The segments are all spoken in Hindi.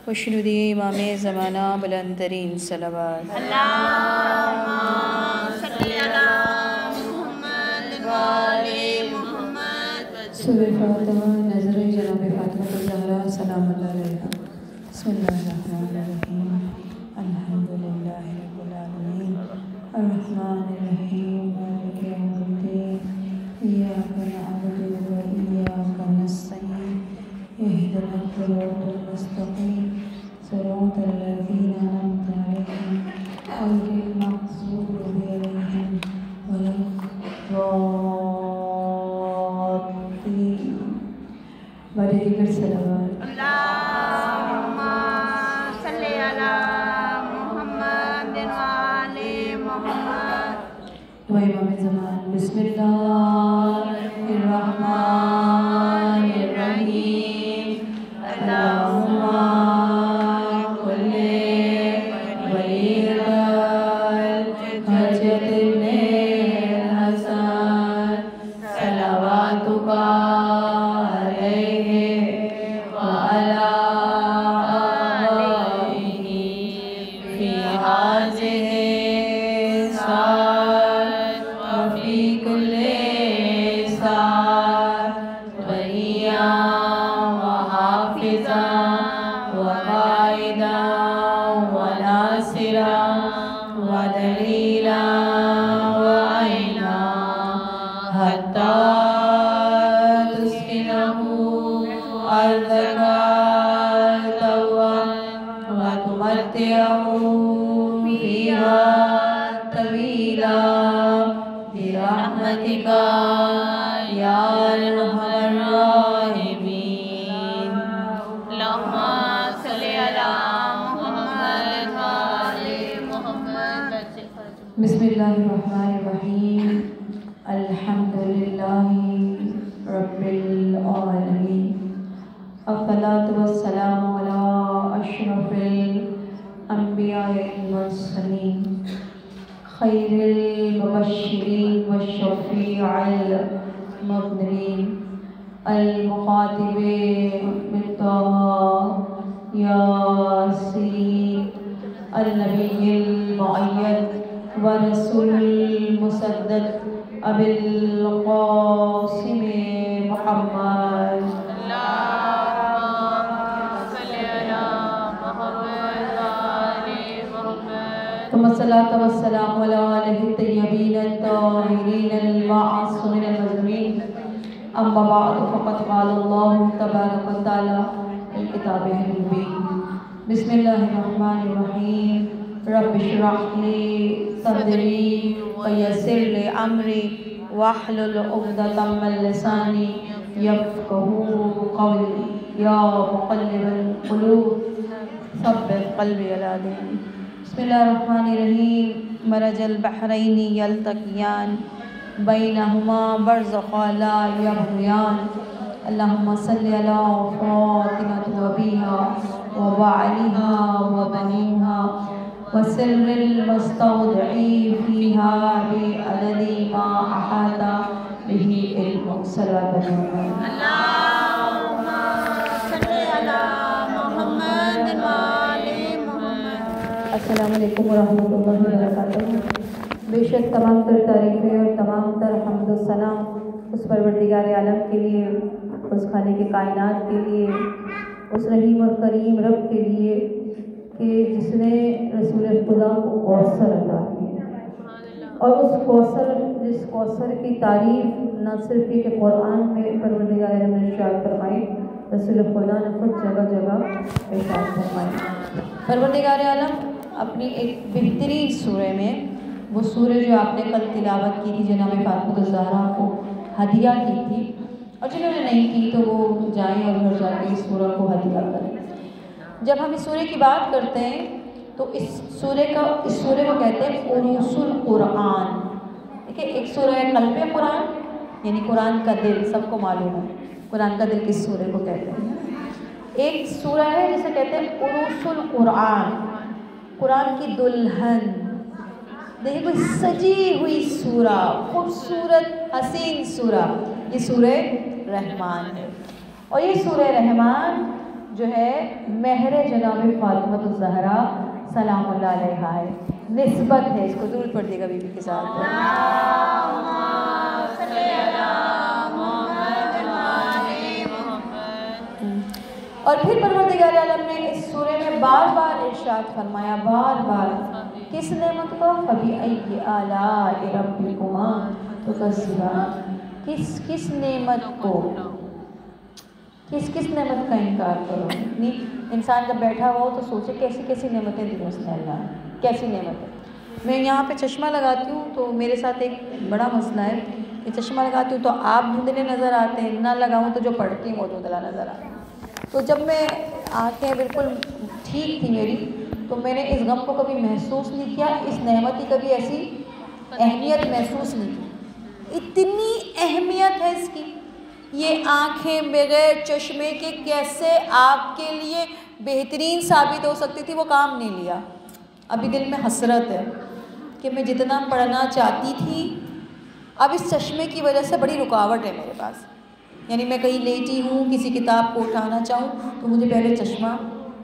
खुशनुदी इमाम ज़माना बुलंदतरीन सलावत। सूरह फातिहा नज़र जनाब फातिमा ज़हरा सलाम अलैहा। बिस्मिल्लाहिर्रहमानिर्रहीम अल्हम्दुलिल्लाहि रब्बिल आलमीन अर्रहमानिर्रहीम मालिकि यौमिद्दीन इय्याका नअबुदु व इय्याका नस्तईन इहदिनस सिरातल मुस्तक़ीम सिरातल लज़ीना अनअमता अलैहिम गैरिल मग़ज़ूबि अलैहिम वलद्दाल्लीन। बड़े दिगर सलावत। अल्लाहुम्मा सल्ली अला मुहम्मद व आले मुहम्मद। इमाम ज़मान बिस्मिल्लाहिर्रहमानिर्रहीम अल्लाहुम्मा कुल्ले वलील हजतिने हसन सलावातुका अलैहि व अला आलिहि फी हाज़िहि सात व फी कुल्ले सात वलिया व हाफिज़ा व काइदा व नासिरा व दलीला व आइना हत्ता तुस्किनहु अर्ज़का तव्वा व तुमत्तिअहु फ़ीहा तवीला बिरहमतिका या अरहमर राहिमीन। अल्लाहुम्मा सल्ली अला मुहम्मद व आले मुहम्मद। बिस्मिल्लाहिर्रहमानिर्रहीम अल्हम्दुलिल्लाहि रब्बिल आलमीन अस्सलातु वस्सलामु अला अशरफिल अंबियाए वल मुरसलीन खैरिल मुबश्शिरीन वश्शफ़ीइल मुज़निरीन अल मुख़ातिबे बित्तहा यासीन अल नबिय्यिल मुअय्यद व रसूलिल मुसद्दद अबिल क़ासिम मुहम्मद। सल्लल्लाहु वस्सलामु अला आलिहि तय्यबीन अत्ताहिरीन अल-मासूमीन अल-मज़मूमीन। अम्मा बअद फ़क़द क़ाल अल्लाहु तबारक व तआला फ़िल किताबिहिल मुबीन। बिस्मिल्लाहिर्रहमानिर्रहीम रब्बि इश्रह ली सदरी व यस्सिर ली अमरी वहलुल उक़दतम मिन लिसानी यफ़क़हू क़ौली या मुक़ल्लिबल क़ुलूब सब्बित क़ल्बी अला दीनिक। बिस्मिल्लाहिर्रहमानिर्रहीम मरजल बहरैनि यल्तक़ियान बैनहुमा बरज़ख़ुन ला यबग़ियान। अल्लाहुम्मा सल्लि अला फ़ातिमा व अबीहा व बअलिहा व बनीहा व सिर्रिल मुस्तौदई फ़ीहा बिअददि मा अहाता बिही इल्मुक। सल्लल्लाहु अलैहि वसल्लम। अल्लाहुम्मा सल्ली अला मुहम्मद व आले मुहम्मद। अस्सलामु अलैकुम वरहमतुल्लाहि वबरकातुहू। बेशक तमाम तर तारीफ़ें और तमाम तर हम्द व सना उस परवरदिगार आलम के लिए, उस खालिक कायनात के लिए, उस रहीम और करीम रब के लिए कि जिसने रसूल खुदा को कौसर अता किया। और उस कौसर, जिस कौसर की तारीफ़ न सिर्फ कि कुरान में परवरदिगार आलम ने इरशाद फरमाई, रसूल खुदा ने खुद जगह जगह इरशाद फरमाई। परवरदिगार आलम अपनी एक बेहतरीन सूरह में, वो सूरह जो आपने कल तिलावत की थी, जनाब फातिमा ज़हरा को हदिया की थी, और जिन्होंने नहीं की तो वो जाएं और घर जाके इस सूरह को हदिया करें। जब हम इस सूरह की बात करते हैं तो इस सूरह को कहते हैं उरूसुल कुरान। देखिए, एक सूरह है क़ल्ब कुरान, यानी कुरान का दिल, सबको मालूम है कुरान का दिल किस सूरह को कहते हैं। एक सूरह है जिसे कहते हैं उरूसुल कुरान, कुरान की दुल्हन। देखिए, कोई सजी हुई सूरह, खूबसूरत हसीन सूरह, ये सूरह रहमान है। और ये सूरह रहमान जो है महर जनाब फातिमा ज़हरा सलामुल्लाह अलैहा है, निस्बत है। इसको ज़रूर पढ़ देगा बीबी के साथ। और फिर परवरदिगार आलम ने इस सूरह में बार बार इरशाद फरमाया, बार बार किस नेमत को, फबी अय्यि आलाइ रब्बिकुमा तुकज़्ज़िबान, किस नेमत को, किस नेमत का इनकार करो। नहीं, इंसान जब बैठा हुआ हो तो सोचे कैसी कैसी नेमतें दी उसने अल्लाह, कैसी नेमतें। मैं यहाँ पे चश्मा लगाती हूँ तो मेरे साथ एक बड़ा मसला है कि चश्मा लगाती हूँ तो आप धुंधले नज़र आते हैं, ना लगाऊँ तो जो पढ़ती हूँ वो धुंधला नज़र आता है। तो जब मैं आँखें बिल्कुल ठीक थी मेरी, तो मैंने इस गम को कभी महसूस नहीं किया, इस नेमत की कभी ऐसी अहमियत महसूस नहीं की। इतनी अहमियत है इसकी। ये आँखें बगैर चश्मे के कैसे आपके लिए बेहतरीन साबित हो सकती थी, वो काम नहीं लिया। अभी दिल में हसरत है कि मैं जितना पढ़ना चाहती थी, अब इस चश्मे की वजह से बड़ी रुकावट है मेरे पास। यानी मैं कहीं लेटी हूँ, किसी किताब को उठाना चाहूँ तो मुझे पहले चश्मा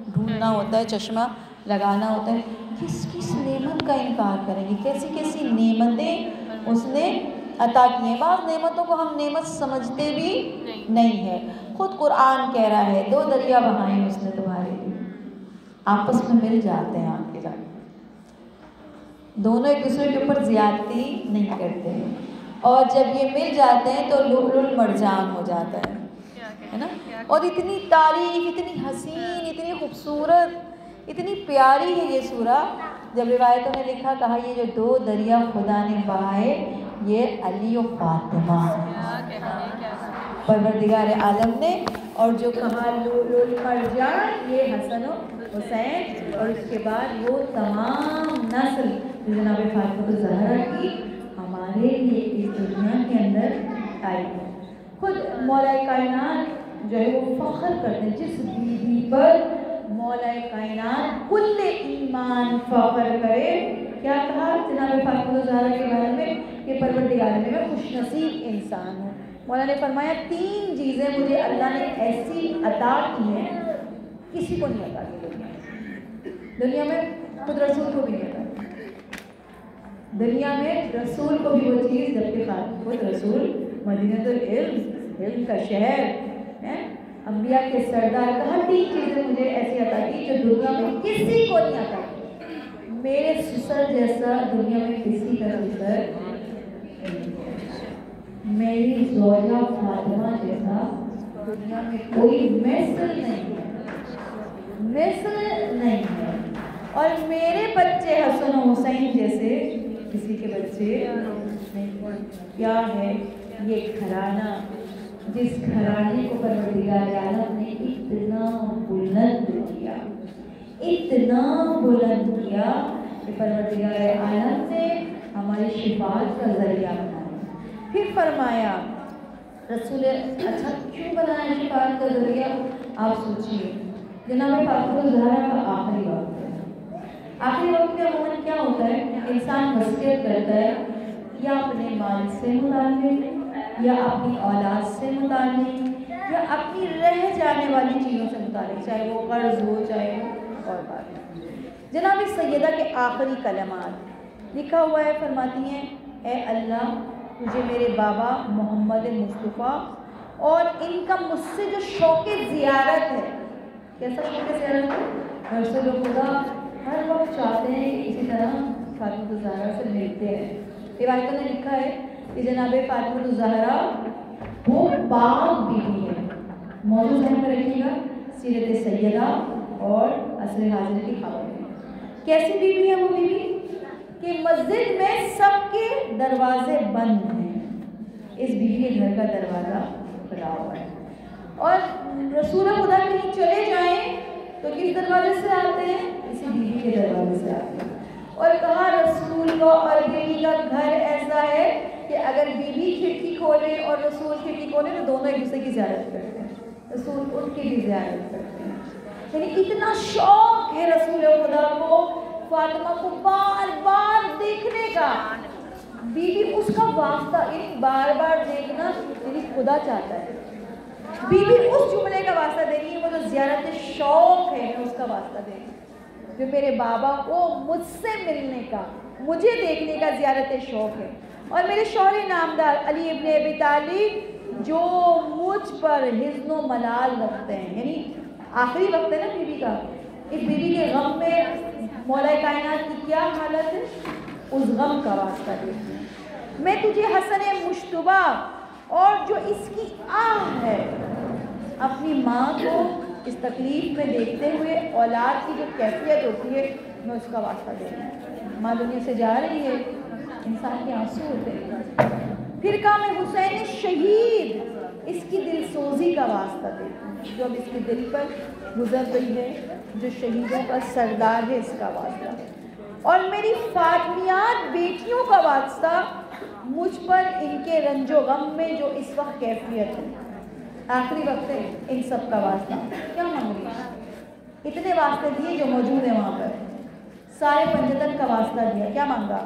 ढूंढना होता है, चश्मा लगाना होता है। किस नेमत का इनकार करेंगे, कैसी कैसी नेमतें उसने अता की हैं। बाज़ नेमतों को हम नेमत समझते भी नहीं है। खुद कुरान कह रहा है, 2 दरिया बहाए उसने तुम्हारे लिए, आपस में मिल जाते हैं आके जाके, दोनों एक दूसरे के ऊपर ज़्यादती नहीं करते हैं, और जब ये मिल जाते हैं तो लुल मरजान हो जाता है ना। और इतनी तारीफ, इतनी हसीन, इतनी खूबसूरत, इतनी प्यारी है ये सूरा। जब रिवायतों ने लिखा, कहा ये जो 2 दरिया खुदा ने बहाए ये अली और फातिमा परवरदिगार आलम ने, और जो कहा लुल मरजान ये हसन और हुसैन, और उसके बाद वो तमाम नस्ल जनाब फातिमा ज़हरा की हमारे लिए इस दुनिया के अंदर आई है। खुद मौला कायनात जो है वो फ़ख्र करते हैं जिस बीवी पर मौला कायनात कुल्ले ईमान फ़ख्र करे। क्या कहा जनाब फातिमा ज़हरा के बारे में कि परवरदिगार में मैं खुशनसीब इंसान हूँ। मौला ने फरमाया 3 चीज़ें मुझे अल्लाह ने ऐसी अता की हैं, किसी को नहीं अता की दुनिया में, खुद रसूल को भी नहीं अता। दुनिया में रसूल को भी वो चीज़, जबकि खुद रसूल मदीनतुल इल्म का शहर है, अंबिया के सरदार, कहा 3 चीज़ें मुझे ऐसी अता की जो दुनिया में किसी को नहीं अता की। मेरे सुसर जैसा दुनिया में किसी का सुसर, मेरी ज़ौजा फातिमा जैसा दुनिया में कोई मिसल नहीं है, मिसल नहीं है। और मेरे बच्चे हसन और हुसैन जैसे किसी के बच्चे नहीं। क्या है ये घराना, जिस घराने को परवरदिगार आलम ने इतना बुलंद किया, इतना बुलंद किया कि परवरदिगार आलम ने हमारी शिफात का ज़रिया बनाया। फिर फरमाया रसूल, अच्छा क्यों बनाया शिफात का ज़रिया? आप सोचिए, जनाब फातिमा ज़हरा का आखिरी वक्त है। आखिरी वक्त में अमूमन क्या होता है, इंसान वसीयत करता है या अपने माल से मुताल्लिक, या अपनी औलाद से मुताल्लिक, या अपनी रह जाने वाली चीज़ों से मुताल्लिक, चाहे वो कर्ज हो, चाहे वो और बात। जनाब सैयदा के आखिरी कलमात लिखा हुआ है, फरमाती हैं, ए अल्लाह तुझे मेरे बाबा मोहम्मद मुस्तफ़ा और इनका मुझसे जो शौक़े ज़ियारत है, कैसा शौक़े ज़ियारत है, रसूल खुदा हर वक्त चाहते हैं कि इसी तरह फातिमा ज़हरा से मिलते हैं। रिवायतों ने लिखा है कि जनाब फातिमा ज़हरा वो पाक बीवी है। मौजूद ज़हन में रखिएगा, सीरत सैयदा और असर हाजिर की खबर है। कैसी बीवी है वो बीवी कि मस्जिद में सबके दरवाजे बंद हैं, इस बीवी के घर का दरवाज़ा खुला हुआ है। और रसूल खुदा कहीं चले जाएं तो किस दरवाजे से आते हैं? इसी बीवी के दरवाजे से आते हैं। और कहा रसूल का और बीवी का घर ऐसा है कि अगर बीवी खिड़की खोले और रसूल खिड़की खोले तो दोनों एक दूसरे की ज़ियारत करते हैं, रसूल उनकी भी ज़ियारत करते हैं। यानी इतना शौक़ है रसूल खुदा को फातिमा को बार बार देखने का, बीवी उसका वास्ता इन बार बार देखना यानी खुदा चाहता है। बीवी उस जुमले का वास्ता दे रही है, वो जो ज़ियारत शौक़ है मैं उसका वास्ता दे रही हूँ, जो मेरे बाबा को मुझसे मिलने का, मुझे देखने का ज़ियारत शौक़ है। और मेरे शौहर नामदार अली इब्न अबी तालिब जो मुझ पर हिज़्नो मलाल रखते हैं, यानी आखिरी वक्त है ना बीवी का, इस बीवी के गम में मौला कायनात की क्या हालत है, उस गम का वास्ता देती हूँ। मैं तुझे हसन मुश्तबा और जो इसकी आह है, अपनी माँ को इस तकलीफ़ में देखते हुए औलाद की जो कैफियत होती है, मैं उसका वास्ता दे रही हूँ। माँ दुनिया से जा रही है, इंसान के आंसू होते हैं। फिर कहा मैं हुसैन शहीद इसकी दिलसोजी का वास्ता देती हूँ, जो अब इसके दिल पर गुजर रही है, जो शहीदों का सरदार है, इसका वास्ता। और मेरी फातिमियात बेटियों का वास्ता, मुझ पर इनके रंजो गम में जो इस वक्त कैफियत है, आखिरी वक्त है, इन सब का वास्ता। क्या मांग रही है? इतने वास्ते दिए जो मौजूद है वहाँ पर, सारे पंजतन का वास्ता दिया। क्या मांगा?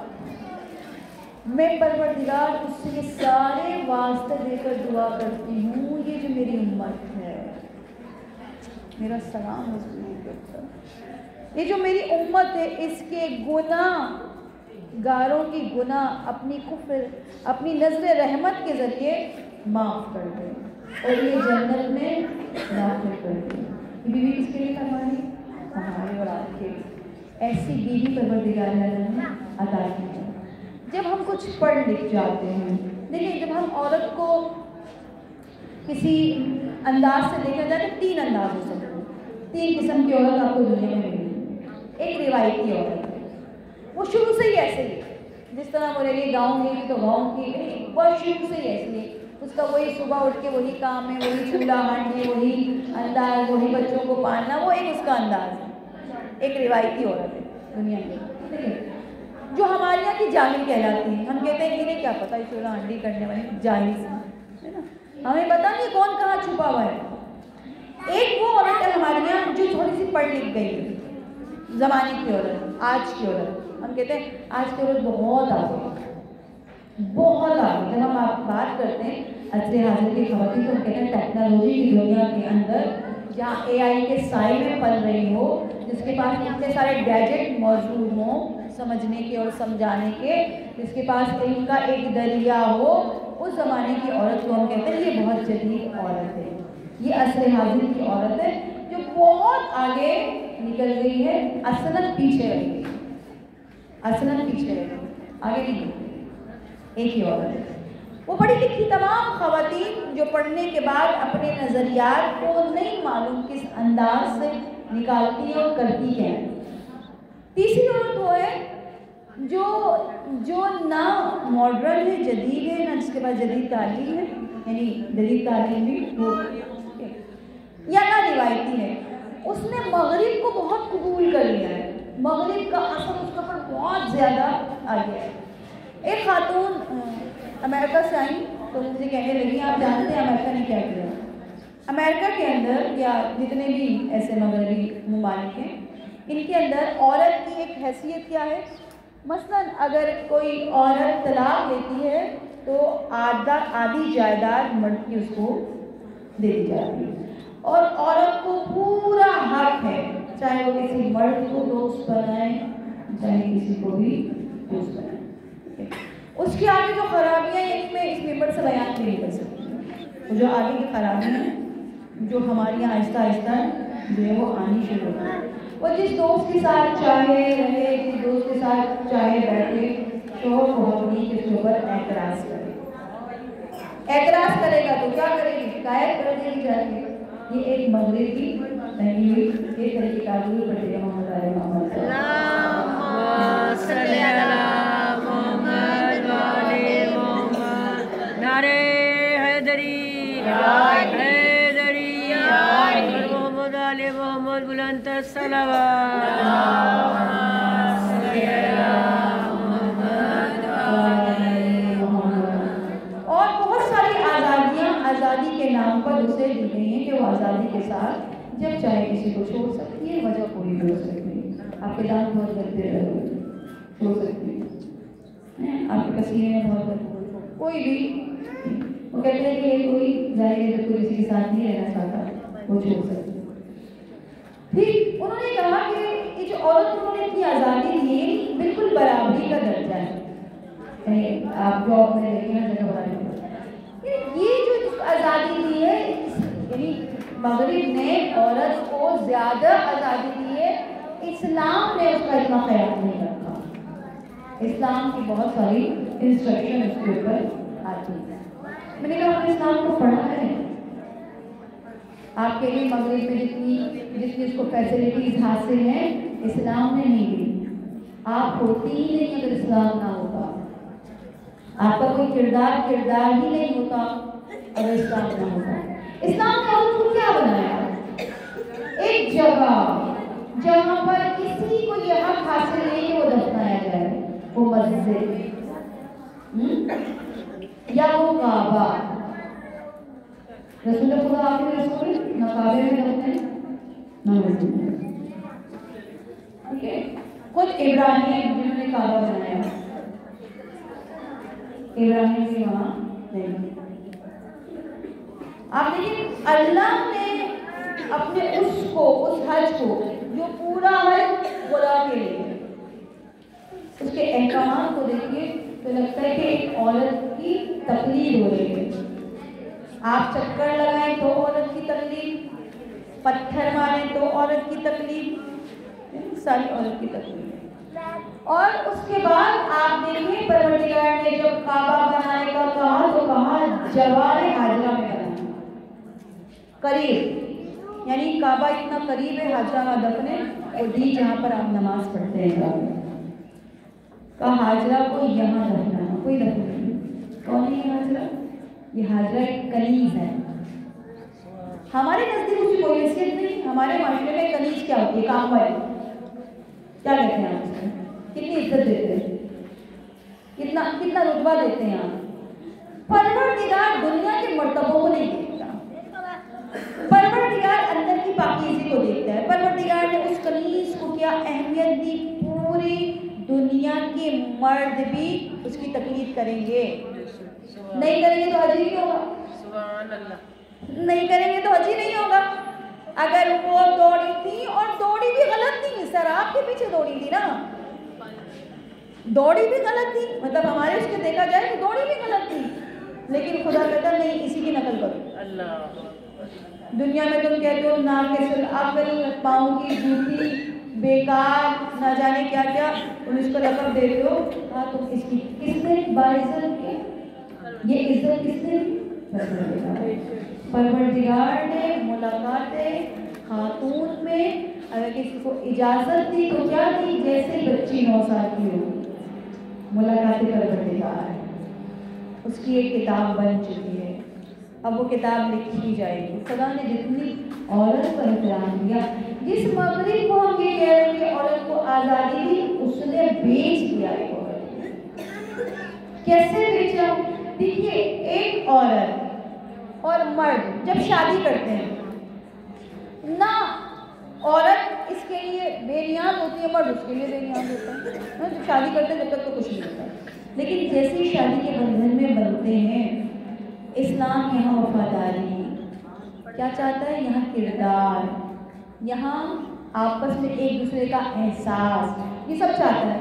मैं परवरदिगार उससे ये सारे वास्ते देकर दुआ करती हूँ, ये जो मेरी उम्मत है, मेरा सलाम ये जो मेरी उम्मत है, इसके गुनाहगारों की गुनाह अपनी कुफ्र, अपनी नज़र रहमत के ज़रिए माफ़ कर दे और ये जन्नत में दाखिल कर दे। बीवी किसके लिए करवानी? हमारे और आपके लिए। ऐसी बीवी परवरदिगार ने अता की है। जब हम कुछ पढ़ लिख जाते हैं, देखिए जब हम औरत को किसी अंदाज से देखा जाए तो तीन अंदाज हो सकते हैं, तीन किस्म की औरत आपको दुनिया में मिलेगी। एक रिवायती औरत है, वो शुरू से ही ऐसे ही, जिस तरह बोलेगी गाँव की तो गाँव की, बहुत शुरू से ही ऐसी है। उसका वही सुबह उठ के वही काम है, वही चूल्हा हांडी, वही अंदाज, वही बच्चों को पालना, वो एक उसका अंदाज है। एक रिवायती औरत है दुनिया में, ठीक है, जो हमारे यहाँ की जाहिल कहलाती है। हम कहते हैं इन्हें क्या पता है चूल्हा हांडी करने वाली जाहिल है ना, हमें पता नहीं कौन कहाँ छुपा हुआ है। एक वो औरत है हमारे यहाँ जो थोड़ी सी पढ़ लिख गई है, ज़माने की औरत, आज की औरत। हम कहते हैं आज की औरत बहुत आगे, बहुत आगे। जब हम आप बात करते हैं असरे हाजिर की खवातीन, तो हम कहते हैं टेक्नोलॉजी की दुनिया के अंदर जहाँ AI के साए में पल रही हो, जिसके पास इतने सारे गैजेट मौजूद हों समझने के और समझाने के, जिसके पास इल्म का एक दरिया हो, उस ज़माने की औरत को हम कहते हैं ये बहुत जदीद औरत है, ये असरे हाजिर की औरत है जो बहुत आगे निकल गई है, असलन पीछे रह गई, असलन पीछे रह गई, आगे नहीं गई। एक ही औरत है, वो पढ़ी लिखी तमाम खवातीन जो पढ़ने के बाद अपने नज़रियात को नहीं मालूम किस अंदाज से निकालती है और करती है। तीसरी औरत वो है जो ना मॉडर्न है, जदीद है, ना जिसके पास जदीद तालीम है, यानी जदीद तालीम भी हो, या ना रिवायती है। उसने मगरिब को बहुत कबूल कर लिया है, मगरिब का असर उसके ऊपर बहुत ज़्यादा आ गया है। एक खातून अमेरिका से आई तो मुझे कहने लगी, आप जानते हैं अमेरिका ने क्या किया? अमेरिका के अंदर या जितने भी ऐसे मगरबी ममालिक हैं, इनके अंदर औरत की एक हैसियत क्या है? मसलन अगर कोई औरत तलाक लेती है तो आधी जायदाद मर्द की उसको दे दी जाती है, और औरत को पूरा हक है, चाहे वो किसी मर्द को दोस्त बनाए, चाहे किसी को भी दोस्त बनाए। उसके आगे जो खराबियाँ, यानी मैं इस मेंबर से बयान नहीं कर सकती, जो आगे की खराबियाँ हैं जो हमारी यहाँ आहिस्ता आहिस्ता जो है वो आनी शुरू होती है। वो जिस दोस्त के साथ चाहे रहे, जिस दोस्त के साथ चाहे बैठे, शोहर को अपनी के ऊपर एतराज़ करे, एतराज़ करेगा तो क्या करेगी? शिकायत कर देगी जाएगी। ये एक मगरिब की नहीं हुई, ये तरह की काबुल पड़ेगा मोहम्मद नारे हैदरी हैदरी मोहम्मद आले मोहम्मद बुलंद सलावत। और बहुत सारी आज़ादियाँ आज़ादी के नाम पर उसे दी गई हैं कि वो आज़ादी के साथ जब चाहे किसी को छोड़ सकती है, वजह कोई भी हो सकती है, आपके दांत बहुत गंदे रहे छोड़ सकती है। आपके पसीने में बहुत कोई भी वो कहते हैं कि ये कोई जाहिर है जब कोई किसी के साथ नहीं रहना चाहता वो छोड़ सकते। फिर उन्होंने कहा कि ये जो औरत उन्होंने इतनी आज़ादी दी बिल्कुल बराबरी का दर्जा है। आप जॉब में देखिए ना जगह बराबरी, ये जो आज़ादी दी है यानी मगरिब ने औरत को ज़्यादा आज़ादी दी है, इस्लाम ने उसका इतना ख्याल नहीं रखा। इस्लाम की बहुत सारी इंस्ट्रक्शन उसके ऊपर आती है। मैंने कहा हमने इस्लाम को पढ़ा है, आपके लिए मगरिब में जितनी उसको फैसिलिटीज हासिल हैं इस्लाम ने नहीं दी। आप होती ही नहीं अगर इस्लाम ना होता, आपका कोई किरदार ही नहीं होता अगर इस्लाम ना होता। इस्लाम ने आपको क्या बनाया? एक जगह जहाँ पर किसी को यह हक हासिल नहीं कि वो दफनाया जाए, वो मस्जिद या वो काबा। रसूल खुदा आपके रसूल ना काबे में दफने ना मस्जिद में। ठीक है, खुद इब्राहिम जिन्होंने काबा बनाया, इब्राहिम भी वहाँ नहीं। आप देखिए अल्लाह ने अपने उस हज को जो पूरा हज खुदा के लिए, उसके अहकाम को देखिए तो लगता है कि एक औरत की तकलीफ हो रही है। आप चक्कर लगाएं तो औरत की तकलीफ, पत्थर मारें तो औरत की तकलीफ, सारी औरत की तकलीफ। और उसके बाद आप देखिए परवरदिगार ने जब काबा बनाने का कहा तो कहा जवारे हाजरा में बनाना, करीब, यानी काबा इतना करीब है हाजरा में दफने और दी जहाँ पर आप नमाज पढ़ते हैं का हाजरा को यहाँ दफनाना, कोई दफन नहीं। कौन है हाजरा? ये हाजरा एक कनीज है। हमारे नजदीक उसकी कोई हैसियत नहीं। हमारे माशरे में कनीज क्या होती है? कामवाली, क्या कहते हैं आप उसको? कितनी इज्जत देते हैं, कितना रुतबा देते हैं आप। परवरदिगार दुनिया के मर्तबों को नहीं देखता, परवरदिगार अंदर की पाकीज़ी को देखता है। परवरदिगार ने उस कनीज को क्या अहमियत दी, पूरी दुनिया के मर्द भी उसकी तकलीफ करेंगे। नहीं करेंगे तो हज नहीं होगा, नहीं करेंगे तो हज नहीं होगा। अगर वो दौड़ी थी और दौड़ी भी गलत थी, सर आपके पीछे दौड़ी थी ना, दौड़ी भी गलत थी, मतलब हमारे उसके देखा जाए तो दौड़ी भी गलत थी, लेकिन खुदा कहता नहीं इसी की नकल करो। अल्लाह दुनिया में तुम कहते हो नाकिस अक्ल, पाँव की जूती, बेकार, ना जाने क्या क्या तुम इसको लकब देते हो। हाँ तुम इसकी किसने बाइज्जत की? ये इज्जत किसने दी? परवरदिगार ने मुलाकात खातून में अगर किसी को इजाजत दी तो क्या दी? जैसे बच्ची 9 साल की हो, मुलाकात परवरदिगार, उसकी एक किताब बन चुकी है, अब वो किताब लिखी जाएगी। खुदा ने जितनी औरत पर एहतराम दिया, जिस मगरिब को हम ये कह रहे हैं कि औरत को आज़ादी दी, उसने बेच दिया एक औरत। कैसे बेचा? देखिए एक औरत और मर्द जब शादी करते हैं ना, औरत इसके लिए बेनियाज होती है, मर्द उसके लिए बेनियाज होता है। जब शादी करते हैं तब तक तो कुछ नहीं होता, लेकिन जैसे ही शादी के बंधन में बनते हैं, इस्लाम यहाँ वफादारी क्या चाहता है? यहाँ किरदार, यहाँ आपस में एक दूसरे का एहसास, ये सब चाहता है।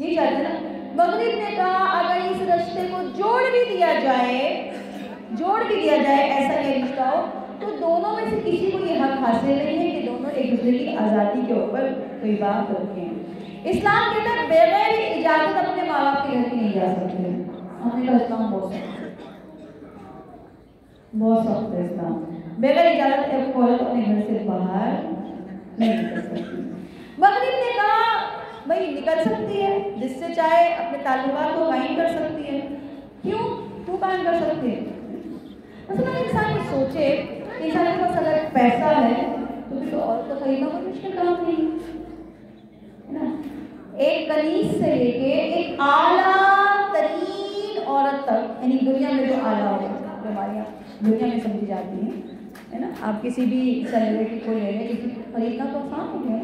ये चाहता है ना। मगरिब ने कहा अगर इस रिश्ते को जोड़ भी दिया जाए ऐसा ये रिश्ता हो, तो दोनों में से किसी को ये हक हासिल नहीं है कि दोनों एक दूसरे की आज़ादी के ऊपर कोई बात रखें। इस्लाम कहता है बगैर इजाज़त अपने माँ बाप के घर की नहीं जा सकते। हमने कहा इस्लाम बहुत सख्त है। इस्लाम बगैर इजाज़त एक औरत अपने घर से बाहर नहीं निकल सकती। मगरिब ने कहा भाई निकल सकती है, जिससे चाहे अपने ताल्लुकात को कायम कर सकती है। क्यों कायम कर सकती है? मतलब इंसान को सोचे, इंसान के पास अगर पैसा है तो फिर तो औरत को खरीदना कोई मुश्किल काम नहीं है ना। एक कनीज से लेके एक आला तरीन औरत तक, यानी दुनिया में जो आला होगा, जो हमारे यहाँ दुनिया में समझी जाती है ना। आप किसी भी सेलिब्रिटी को ले लें, किसी खरीदना तो आसान हो गया।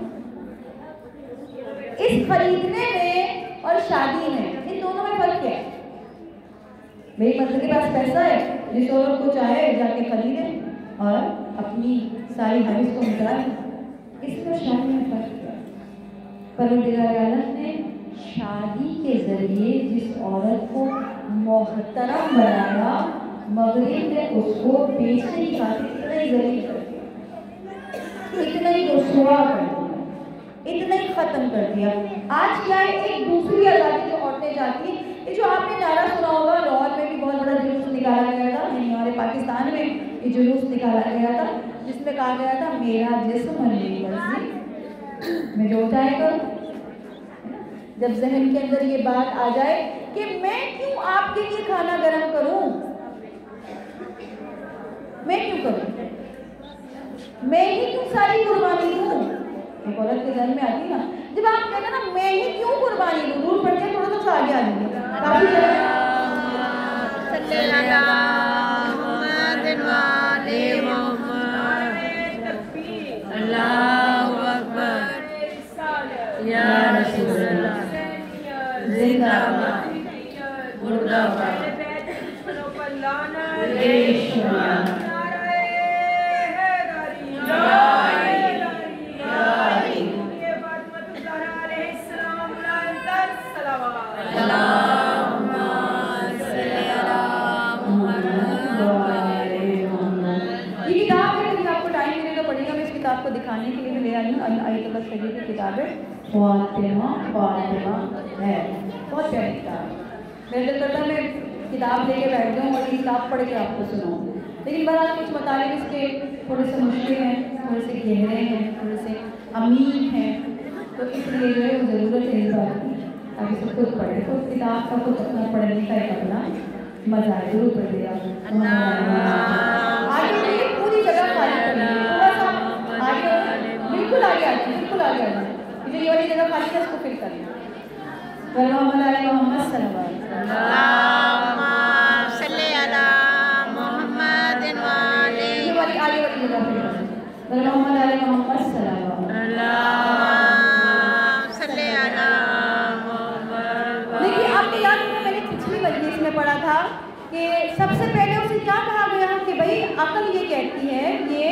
इस खरीदने में और शादी में इन फर्क क्या है? मेरी मर्द के पास पैसा है, जिस औरत को चाहे जाके खरीदे और अपनी सारी हरीस को मिटाए। इसमें शादी में फर्क क्या है? परवरदिगार आलम ने शादी के जरिए जिस औरत को मोहतरम बनाया, मगरिब ने उसको बेचने की खातिर इतना ही जलील कर दिया, इतना ही रुसवा कर दिया, इतना ही खत्म कर दिया। आज क्या है, एक दूसरी आज़ादी जो औरतें चाहती हैं, ये जो आपने नारा सुना होगा, लाहौर में भी बहुत बड़ा जुलूस निकाला गया था, हमारे पाकिस्तान में ये जुलूस निकाला गया था, जिसमें कहा गया था मेरा जिस्म मेरी मर्जी, मैं जो चाहे करूं। जब जहन के अंदर ये बात आ जाए कि मैं क्यों आपके लिए खाना गर्म करूं, मैं क्यों करूं, मैं ही क्यों सारी कुर्बानी दूं। एक औरत के जहन में आती है ना, जब आप कहते हैं ना मैं ही क्यों कुर्बानी दूं, दूर पड़ के थोड़ा सा आगे आ जाइए, काफी अल्लाहु अकबर या रसूल अल्लाह जिंदाबाद मुर्दाबाद को दिखाने के लिए मैं ले आई हूँ। आयतुल्लाह शरीफ की किताब है, फातिमा फातिमा है, बहुत प्यारी किताब है। मेरे दिल करता मैं किताब लेके बैठ जाऊँ और ये किताब पढ़ के आपको सुनाऊँ, लेकिन बहरहाल कुछ मतलब इसके थोड़े से मुश्किल हैं, थोड़े से गहरे हैं, थोड़े से अमीर हैं, तो इसलिए जो है वो ज़रूरत है इस बात की ताकि सब खुद पढ़े। तो किताब का खुद अपना पढ़ने का एक अपना मजा है, जरूर पढ़िएगा। पूरी जगह खाली बिल्कुल आगे आ जाए, बिल्कुल आगे आ जाए, जो ये वाली जगह खाली है उसको फिल कर लें। मोहम्मद सल्लल्लाहु ये वाली आगे वाली जगह फिल कर लें। मोहम्मद सल्लल्लाहु देखिए, आपको याद है मैंने पिछली मजलिस में पढ़ा था कि सबसे पहले उसे क्या कहा गया कि भाई अकल ये कहती है, ये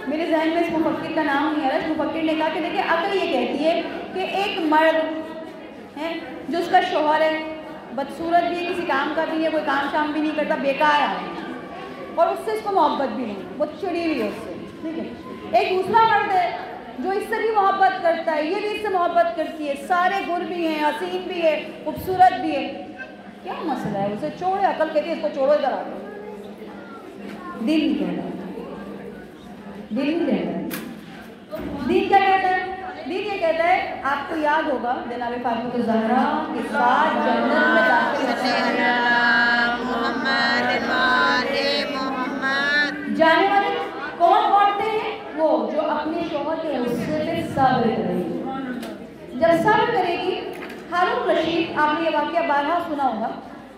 मेरे जहन में इस मुफक्किर का नाम नहीं आ रहा, इस मुफक्किर ने कहा कि देखिए अकल ये कहती है कि एक मर्द है जो उसका शौहर है, बदसूरत भी है, किसी काम का भी नहीं है, कोई काम शाम भी नहीं करता, बेकार है और उससे इसको मोहब्बत भी नहीं, वो चिड़ी हुई है उससे, ठीक है। एक दूसरा मर्द है जो इससे भी मोहब्बत करता है, ये भी इससे मोहब्बत करती है, सारे गुण भी हैं, हसीन भी है, खूबसूरत भी है, क्या मसला है, उसे छोड़े। अकल कहती है इसको छोड़ो, इधर आ जाओ। दिल नहीं कहता, दिल नहीं कहता है। दिल क्या कहता है? दिल ये कहता है, आपको याद होगा जनाब फातिमा ज़हरा के साथ जन्नत में दाखिल जाने वाले कौन औरतें हैं? वो जो अपने शौहर के गुस्से पे सब्र करेगी। जब सब्र करेगी, हारून रशीद, आपने ये वाक़या बारहा सुना होगा,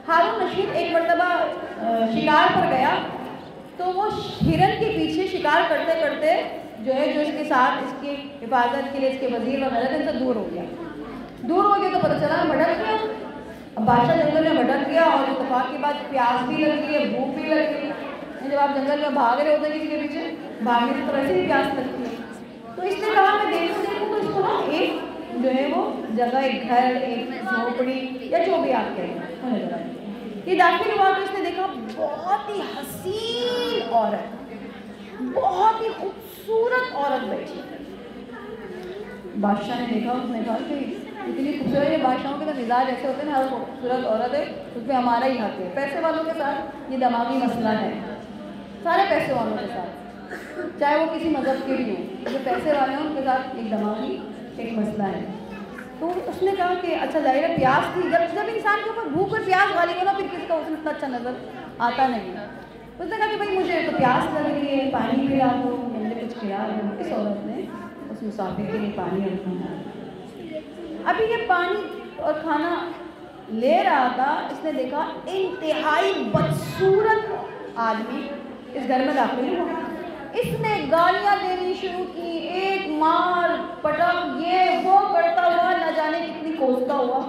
हारून रशीद एक मरतबा शिकार पर गया, तो वो हिरन के पीछे शिकार करते करते जो है, जो इसके साथ इसकी हिफाजत के लिए इसके वजीर वगैरह थे, इनसे दूर हो गया। दूर हो गया तो पता चला भटक गया। अब बादशाह जंगल में भटक गया और इत्तेफाक के बाद प्यास भी लग गई है, भूख भी लग गई है। जब आप जंगल में भाग रहे होते हैं किसी के पीछे, भागने से तो वैसे ही प्यास लगती है। तो इसने कहा मैं देखूँ तो इसको ना एक जो है वो जगह, एक घर, एक झोपड़ी या जो भी आप कहें, ये दाखिल हुआ तो इसने देखा बहुत ही हसीन औरत, बहुत ही खूबसूरत औरत बैठी। बादशाह ने देखा, उसने कहा कि इतनी खूबसूरत, ये बादशाहों के तो मिजाज ऐसे होते हैं ना, हर खूबसूरत औरत है उसमें हमारा ही हक है। पैसे वालों के साथ ये दिमागी मसला है, सारे पैसे वालों के साथ, चाहे वो किसी मज़हब के भी हों, जो पैसे वाले हैं उनके साथ एक दिमागी एक मसला है। तो उसने कहा कि अच्छा जाहिर है प्यास थी, जब इंसान के ऊपर भूख और प्यास वाली हो ना, फिर किसी का उसमें इतना अच्छा नज़र आता नहीं। उसने कहा कि भाई मुझे तो प्यास लग रही है, पानी पिला दो, मुझे कुछ खिला दो। इस औरत ने उस मुसाफिर के लिए पानी और खाना, अभी ये पानी और खाना ले रहा था, इसने देखा इंतहाई बदसूरत आदमी इस घर में दाखिल हुआ। इसने गालियाँ देनी शुरू की, एक मार पटक ये वो करता हुआ, न जाने कितनी कोसता हुआ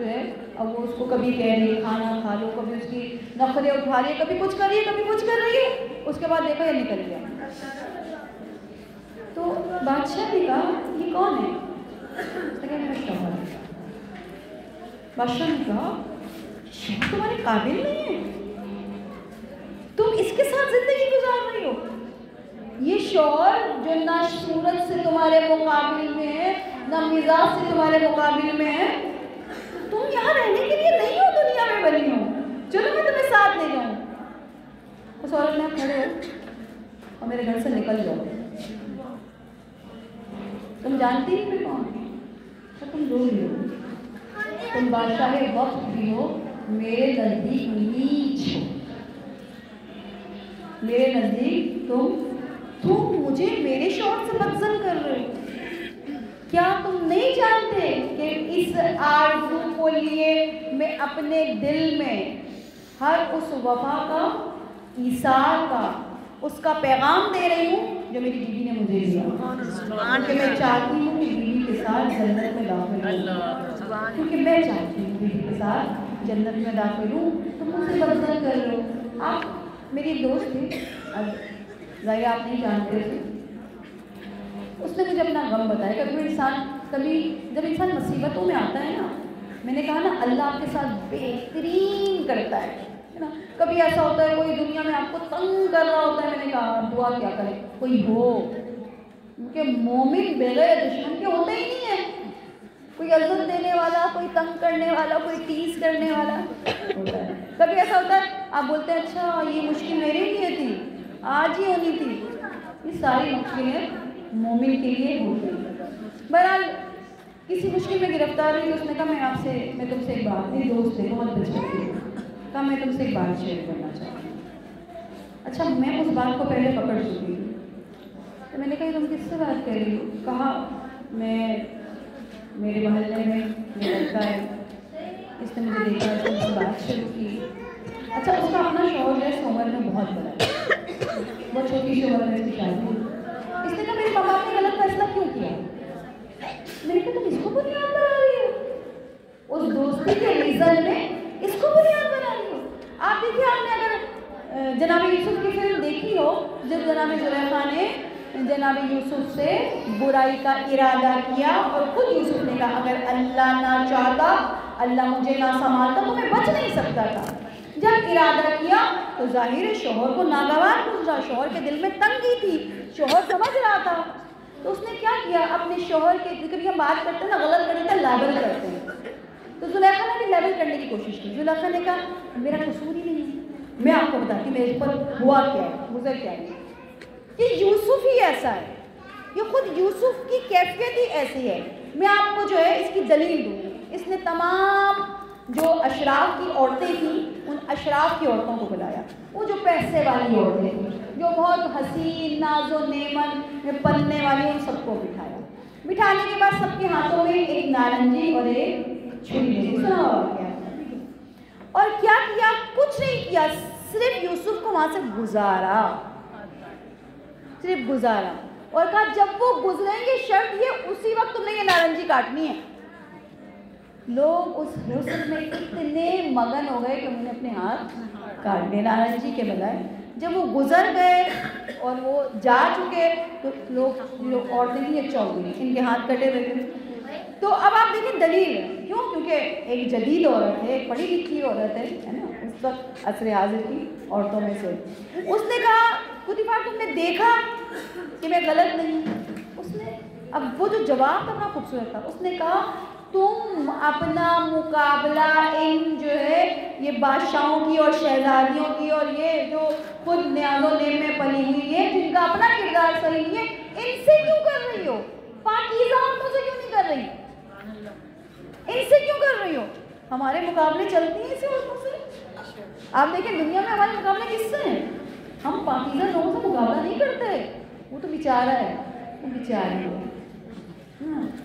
जो है अब वो उसको कभी कह रही है खाना खा लो, कभी उसकी नखरे उठा रही है, कभी कुछ कर रही है, कभी कुछ कर रही है। उसके बाद देखो ये निकल गया। तो बादशाह ने कहा ये कौन है? मेरा शौहर है। बादशाह ने कहा शौहर तुम्हारे काबिल नहीं है, तुम इसके साथ जिंदगी गुजार रही हो। ये शौहर जो ना सूरत से तुम्हारे मुकाबिल में है, ना मिजाज से तुम्हारे मुकाबिल में है, तुम यहाँ रहने के लिए नहीं हो, दुनिया में बनी हो, चलो मैं तुम्हें साथ ले जाऊँ। उस औरत ने खड़े हो और मेरे घर से निकल जाओ, तुम जानती नहीं मैं कौन, तो तुम रो रही हो, तुम बादशाह वक्त भी हो, मेरे नज़दीक नीच हो, मेरे नज़दीक तुम मुझे मेरे शौहर से बदजन कर रहे हो। क्या तुम नहीं जानते कि इस आरज़ू को लिए मैं अपने दिल में हर उस वफा का, ईसार का, उसका पैगाम दे रही हूँ जो मेरी बीवी ने मुझे दिया, क्योंकि मैं चाहती हूँ कि बीवी के साथ जन्नत में दाखिल हूँ, क्योंकि मैं चाहती हूँ बीवी के साथ जन्नत में दाखिल हूँ। तुम मुझसे बदजन कर रहे हो। आप मेरी दोस्त थी, अब ज़ाहिर आप नहीं जानते थे, उसने मुझे अपना गम बताया। कभी जब इंसान मुसीबतों में आता है ना, मैंने कहा ना अल्लाह आपके साथ बेहतरीन करता है ना। कभी ऐसा होता है कोई दुनिया में आपको तंग कर रहा होता है, मैंने कहा दुआ क्या करें कोई हो, क्योंकि मोमिन बगैर दुश्मन के होते ही नहीं है। कोई अज़्ज़त देने वाला, कोई तंग करने वाला, कोई टीस करने वाला होता है। कभी ऐसा होता है आप बोलते हैं अच्छा ये मुश्किल मेरे लिए थी, आज ही होनी थी। ये सारी मुश्किलें मोमिन के लिए होती हैं। बहरहाल किसी मुश्किल में गिरफ्तार हुई, उसने कहा मैं तुमसे एक बात, मेरी दोस्त है बहुत बचपन की, कहा मैं तुमसे एक बात शेयर करना चाहती हूँ। अच्छा मैं उस बात को पहले पकड़ चुकी थी, तो मैंने कहा तुम किससे बात कर रही हो? कहा मैं मेरे मोहल्ले में मेरा लड़का है, इसने मुझे देखा, इसने मुझसे बात शुरू की। अच्छा उसका अपना शौहर है, उम्र में बहुत बड़ा है, बहुत छोटी सी उम्र में इसकी शादी। इसने कहा मेरे पापा ने गलत फैसला क्यों किया? मैंने कहा तुम इसको बुनियाद बना रही हो, उस दोस्ती के रीजन में इसको बुनियाद बना रही हो। आप देखिए, आपने अगर जनाब यूसुफ की फिल्म देखी हो, जब जनाब जुलेखा ने जनाब यूसुफ से बुराई का इरादा किया और खुद यूसुफ ने कहा अगर अल्लाह ना चाहता, अल्लाह मुझे ना संभालता तो मैं बच नहीं सकता था। जब इरादा किया तो जाहिर है शौहर को नागवार गुजरा, शौहर के दिल में तंगी थी, शौहर समझ रहा था। तो उसने क्या किया, अपने शौहर के, कभी हम बात करते हैं ना गलत करने का लेबल करते हैं, तो जुलेखा ने भी लेबल करने की कोशिश की। जुलेखा ने कहा मेरा कसूर ही नहीं है, मैं आपको बताती मेरे ऊपर हुआ क्या है, गुजर क्या है। कि यूसुफ ही ऐसा है, ये खुद यूसुफ की कैफियत ही ऐसी है। मैं आपको जो है इसकी दलील दूँगी। इसने तमाम जो अशराफ की औरतें थी उन अशराफ की औरतों को बुलाया, वो जो पैसे वाली औरतें थी, जो बहुत हसीन नाजो नेमन में पलने वाली, उन सबको बिठाया। बिठाने के बाद सबके हाथों में एक नारंगी और एक छुरी दी। और क्या किया? कुछ नहीं किया, सिर्फ यूसुफ को वहाँ से गुजारा, सिर्फ गुजारा और कहा जब वो गुजरेंगे शर्त ये उसी वक्त तुमने ये नारंगी काटनी है। लोग उस हुस्न में इतने मगन हो गए कि उन्होंने अपने हाथ काट दिए नारंगी के बजाय। जब वो गुजर गए और वो जा चुके तो लोग औरतें ही एक चौक गई, इनके हाथ कटे हुए थे। तो अब आप देखिए दलील क्यों, क्योंकि एक जदीद औरत है, एक पढ़ी लिखी औरत है ना, उस वक्त असरे हाजिर की औरतों में से। उसने कहा कुतिफार तुमने देखा कि मैं गलत नहीं। उसने अब वो जो जवाब था बड़ा खूबसूरत था। उसने कहा तुम अपना मुकाबला इन जो है ये बादशाहों की और शहजादियों की और ये जो खुद न्याज़ो नेम में पली हुई है जिनका अपना किरदार सही नहीं है, इनसे क्यों कर रही हो? पाकीज़ा औरतों से क्यों नहीं कर रही? इनसे क्यों कर रही हो? हमारे मुकाबले चलती हैं इसे औरतों से। आप देखें दुनिया में हमारे मुकाबले किससे हैं? हम पाकीज़ा लोगों से मुकाबला नहीं करते, वो तो बेचारा है, वो बेचारी है।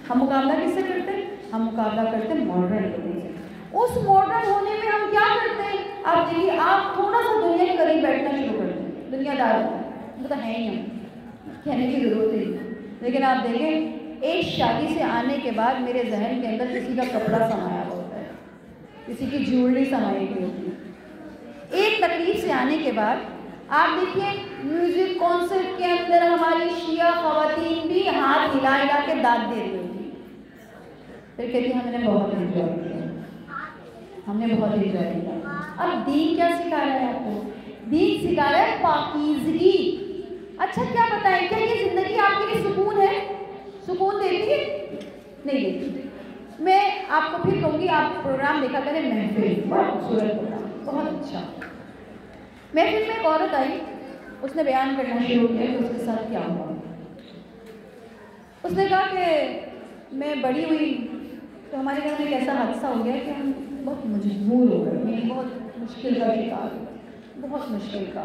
हम मुकाबला किससे करते हैं? हम मुकाबला करते हैं मॉडर्न लोगों से। उस मॉडर्न होने में हम क्या करते हैं? आप देखिए, आप थोड़ा सा दुनिया के करीब बैठना शुरू कर दें, दुनियादार वो तो है ही, हम कहने की ज़रूरत है। लेकिन आप देखें एक शादी से आने के बाद मेरे जहन के अंदर किसी का कपड़ा समाया होता है, किसी की ज्वेलरी समाई हुई होती है। एक तकलीफ से आने के बाद आप देखिए म्यूजिक कॉन्सर्ट के अंदर हमारी शिया ख़वातीन भी हाथ हिला हिला के दाद दे रही होती, फिर कहती हमने बहुत एंजॉय किया, हमने बहुत एंजॉय किया। अब दीन क्या सिखा रहा है आपको? दीन सिखा रहा है पाकीज़गी। अच्छा क्या बताएं, क्या ये ज़िंदगी आपके लिए सुकून है? सुकून देती है? नहीं देती। मैं आपको फिर कहूँगी आप प्रोग्राम देखा करें, महफिल बड़ा खूबसूरत प्रोग्राम, बहुत अच्छा। महफिल में एक औरत आई, उसने बयान करना शुरू किया कि उसके साथ क्या हुआ। उसने कहा कि मैं बड़ी हुई तो हमारे घर में एक ऐसा हादसा हो गया कि हम बहुत मजबूर हो गए, मैं बहुत मुश्किल का शिकार हुआ, बहुत मुश्किल का।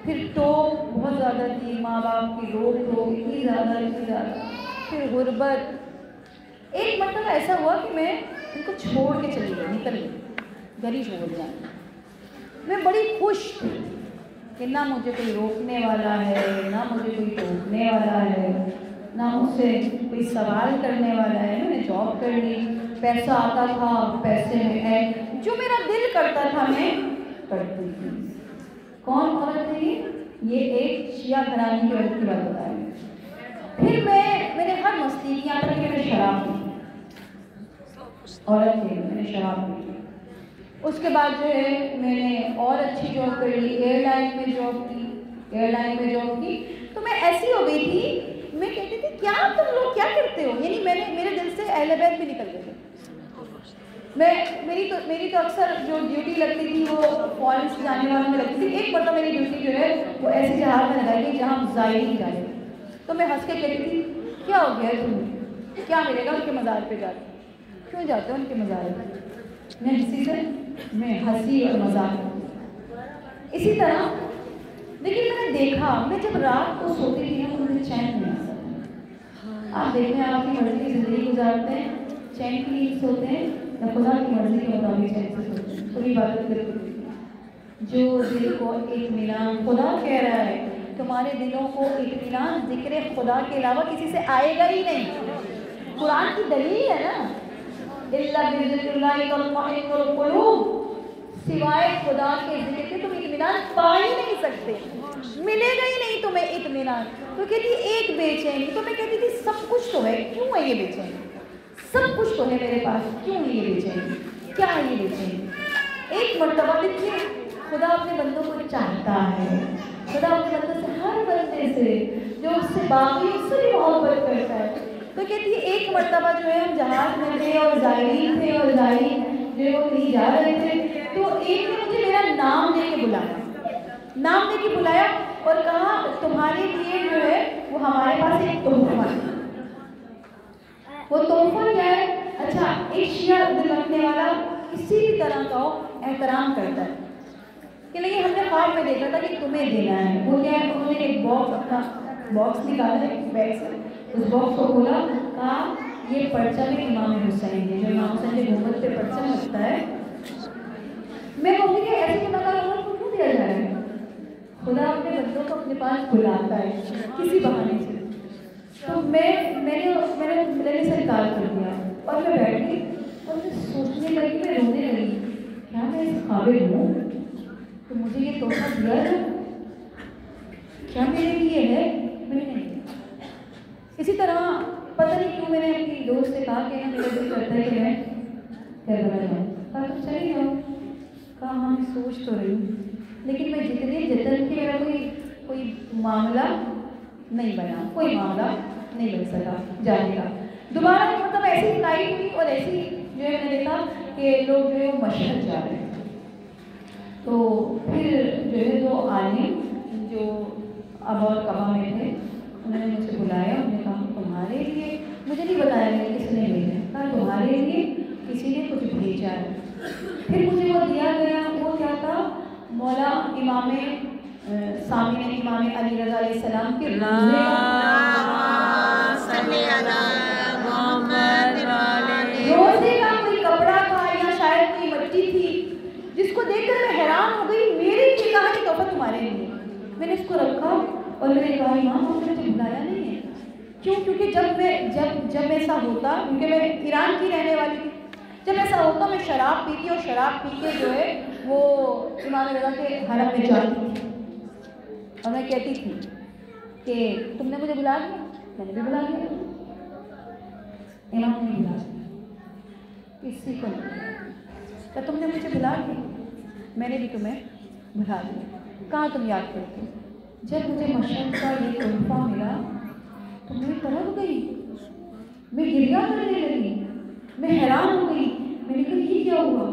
फिर तो बहुत ज़्यादा थी, माँ बाप की रोक टोक इतनी ज़्यादा, फिर गुर्बत। एक मतलब ऐसा हुआ कि मैं इनको छोड़ के चली गई, निकल गई, घर ही छोड़ दिया। मैं बड़ी खुश थी कि ना मुझे कोई रोकने वाला है, ना मुझे कोई टोकने वाला है, ना मुझसे कोई सवाल करने वाला है। मैंने जॉब कर ली, पैसा आता था, पैसे में है, जो मेरा दिल करता था मैं करती थी। कौन औरत थी ये? एक शिया घराने की औरत की बात बता रही हूँ। फिर मैंने हर मस्ती की, यहाँ तक कि मैंने शराब पी, औरत थी, मैंने शराब पी। उसके बाद जो है मैंने और अच्छी जॉब कर ली, एयरलाइन में जॉब की। तो मैं ऐसी हो गई थी, मैं कहती थी क्या तुम लोग क्या करते हो, यानी मेरे दिल से अहले बैत भी निकल गए थे। मेरी तो अक्सर जो ड्यूटी लगती थी वो फॉरेन से जाने वालों में लगती थी। एक बार तो मेरी ड्यूटी जो है वो ऐसी जहाज में लगाई गई जहाँ ज़ायरीन जाए। तो मैं हंस के कहती थी क्या हो गया तुम्हें, क्या मिलेगा उनके मज़ार पे जाके, क्यों जाते हो उनके मज़ार पे? मैं हंसी और मजाक। इसी तरह लेकिन मैंने देखा, मैं जब रात को सोती थी ना तो मुझे चैन नहीं आता। आप देखें, आपकी मर्जी की ज़िंदगी गुजारते हैं, चैन की नींद सोते हैं, या खुदा की मर्जी के मुताबिक चैन से सोते हैं, कोई इबादत करते। जो दिल को इत्मीनान, खुदा कह रहा है तुम्हारे दिलों को इत्मीनान जिक्र खुदा के अलावा किसी से आएगा ही नहीं। कुरान की दलील है ना, सिवाय खुदा के जिक्र के तुम इत्मीनान पा ही नहीं सकते, मिलेगा ही नहीं तुम्हें इत्मीनान। तो कहती एक बेचैनी, तो मैं कहती थी सब कुछ तो है, क्यों है ये बेचैनी? सब कुछ तो है मेरे पास, क्यों है ये बेचैनी? क्या है ये बेचैनी? एक मर्तबा देखिए, खुदा अपने बंदों को चाहता है, खुदा अपने बंदों से, हर बंदे से जो उससे बाकी उससे भी मोहब्बत करता है। तो कहती है एक मर्तबा जो है हम जहाज में थे और ज़ायरीन जो है वो कहीं जा रहे थे, तो एक ने मुझे मेरा नाम दे के बुलाया और कहा तुम्हारे लिए जो है वो हमारे पास एक तोहफा है। वो तोहफा क्या है? अच्छा, एक शिया दिल रखने वाला किसी भी तरह का एहतराम करता है कि नहीं, हमने ख्वाब में देखा था कि तुम्हें देना है। वो क्या है? उन्होंने एक बॉक्स निकाला बैग से, उस बॉक्स को खोला, कहा ये पर्चा में इमाम हुसैन है, जो इमाम हुसैन के गुंबद पे पर्चा लगता है। मैं कहूँगी कि ऐसे मकान को क्यों दिया जा रहा है? खुदा अपने बंदों को अपने पास बुलाता है किसी बहाने से। तो मैंने से इनकार कर दिया और मैं बैठ गई और मैं सोचने लगी, मैं रोने लगी, क्या मैं इस काबिल हूँ तो मुझे ये तोहफा दिया है? क्या मेरे लिए है? मैंने नहीं दिया। इसी तरह पता नहीं क्यों मैंने अपनी दोस्त से कहा कि मेरा दिल करता है कि मैं करबला जाऊँ। कहा तुम चली जाओ। कहा हाँ मैं सोच तो रही हूँ, लेकिन मैं जितने जतन के मेरा कोई मामला नहीं बना, कोई मामला नहीं बन सका जाने का। दोबारा मतलब ऐसी फ्लाइट हुई और ऐसी जो है मैंने देखा कि लोग जो है वो मशहद जा रहे हैं। तो फिर जो है दो आलिम जो अब और कबा में थे, उन्होंने मुझे बुलाया, उन्होंने कहा तुम्हारे लिए, मुझे नहीं बताया गया किसने भेजा, कहा तुम्हारे लिए किसी ने कुछ भेजा है। फिर मुझे वो दिया गया, वो क्या था? मौला इमाम सामने इमाम अली रज़ा अलैहिस्सलाम के रोज़े का कोई कपड़ा था या शायद कोई मट्टी थी, जिसको देखकर मैं हैरान हो गई। मेरे लिए कहा कि तोहफा तुम्हारे लिए। मैंने इसको रखा और मैंने कहा इमाम आपने मुझे बुलाया नहीं है। क्यों? क्योंकि जब ऐसा होता, क्योंकि मैं ईरान की रहने वाली थी, जब ऐसा होता मैं शराब पीती और शराब पी के जो है वो इमाम रज़ा के हरम में जाती थी और मैं कहती थी कि तुमने मुझे बुला लिया, मैंने भी बुला लिया, इमाम ने बुला लिया, किसी को नहीं, तो तुमने मुझे बुला लिया, मैंने भी तुम्हें बुला लिया, कहाँ तुम याद करते हो? जब मुझे मशहद का ये तोहफा मिला तो मैं तड़प गई, मैं गिरिया करने लगी, मैं हैरान हो गई, मैंने कहा ये क्या हुआ?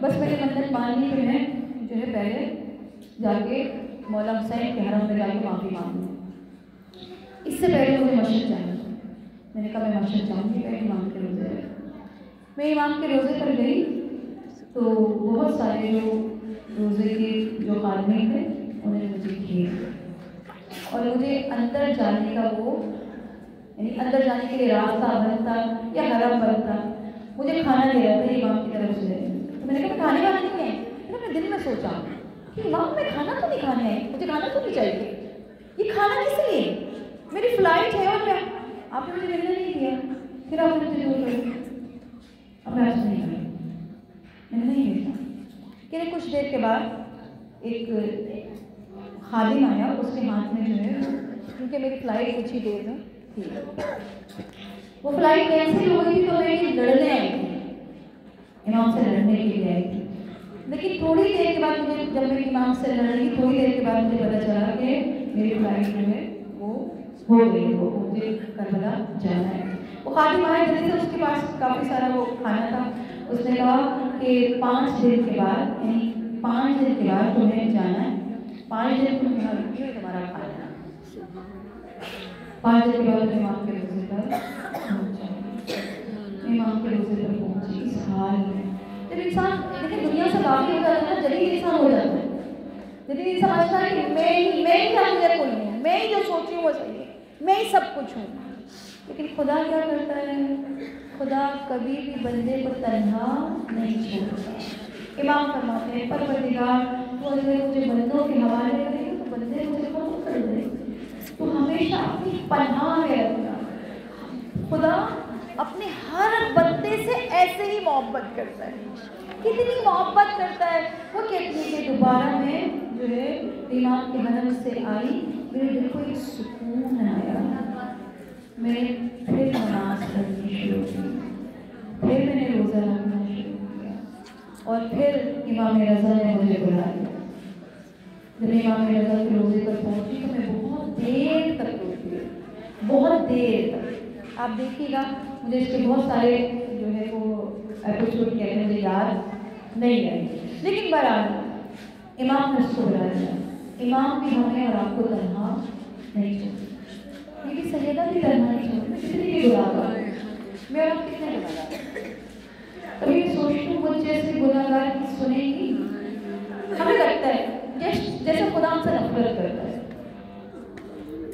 बस मैंने मन्नत मान ली कि मैं जो है पहले जाके मौला हुसैन के हरम में जाके माफ़ी मांगूँ। इससे पहले मुझे मशहद जाना था। मैंने कहा मैं मशहद जाऊँगी पहले इमाम के रोज़े पर। मैं इमाम के रोज़े पर गई तो बहुत सारे जो रोज़े के जो खादमी थे उन्होंने मुझे घेर और मुझे अंदर जाने का वो यानी अंदर जाने के लिए रास्ता बंद था या हरम बंद था, मुझे खाना दे रहा था इमाम की तरफ से। तो मैंने कहा मैं खाने वाली नहीं है, फिर मैं दिल में सोचा कि इमाम मैं खाना तो नहीं खाने आई, मुझे खाना तो नहीं चाहिए, ये खाना किस लिए? मेरी फ्लाइट है और मैं आपने मुझे मिलने नहीं दिया, फिर आपने मुझे दूर कर दिया, अब मैं आपसे नहीं खाई, मैंने नहीं भेजा। कि कुछ देर के बाद एक खादिम आया, उसके हाथ में जो है क्योंकि मेरी फ्लाइट कुछ ही देर में थी, वो फ्लाइट कैंसिल हो गई थी तो मैं लड़ने आई थी, इमाम से लड़ने के लिए आई थी। लेकिन थोड़ी देर के बाद मुझे जब मैं इमाम से लड़ी थोड़ी देर के बाद मुझे पता चला कि मेरी फ्लाइट जो है वो हो गई, वो मुझे करबला जाना है। वो खादिम आया जल्दी से, उसके पास काफ़ी सारा वो खाना था, उसने कहा कि 5 दिन के बाद यानी 5 दिन के बाद तुम्हें जाना है, 5 दिन तुम यहाँ रुकी हो तुम्हारा खाना, 5 दिन के बाद इमाम के रोज़े पर इमाम के रोज़े पर पहुँची इस हाल में। जब इंसान देखिए दुनिया से काफ़ी हो जाता है ना, जल्दी इंसान हो जाता है, जल्दी नहीं समझता है कि मैं ही कामयाब हूँ, मैं ही जो सोच रही हूँ वो सही है, मैं ही सब कुछ हूँ। लेकिन खुदा क्या करता है? खुदा कभी भी बंदे को तन्हा नहीं छोड़ता। इमाम फरमाते हैं परवरदिगार तो अगर मुझे बंदों के हवाले करेंगे तो बंदे मुझे कबूल कर देंगे, तो हमेशा अपनी पनाह में रखना। खुदा अपने हर बंदे से ऐसे ही मोहब्बत करता है, कितनी मोहब्बत करता है। वो कहती है कि दोबारा मैं जो है इमाम के हरम से आई, मेरे दिल को एक सुकून आया, मैंने फिर नमाज पढ़नी शुरू की, फिर मैंने रोज़ा रखना शुरू किया और फिर इमाम रज़ा ने मुझे बुला लिया। जब इमाम रज़ा के रोज़े पर पहुँची तो मैं बहुत देर तक रोती, बहुत देर तक। आप देखिएगा मुझे इसके बहुत सारे जो है वो एपिसोड कहते हैं मुझे याद नहीं है, लेकिन बहरहाल इमाम ने उसको बुला लिया। इमाम भी हमें और आपको तन्हा नहीं छोड़ती, क्योंकि सैयदा भी तन्हा नहीं छोड़ती, कितनी भी गुनाहगार, मैं और आप कितने गुनाहगार। कभी सोचती हूँ मुझ जैसे गुनाहगार की सुनेगी, हमें लगता है जैसे खुदा हमसे नफरत करता है।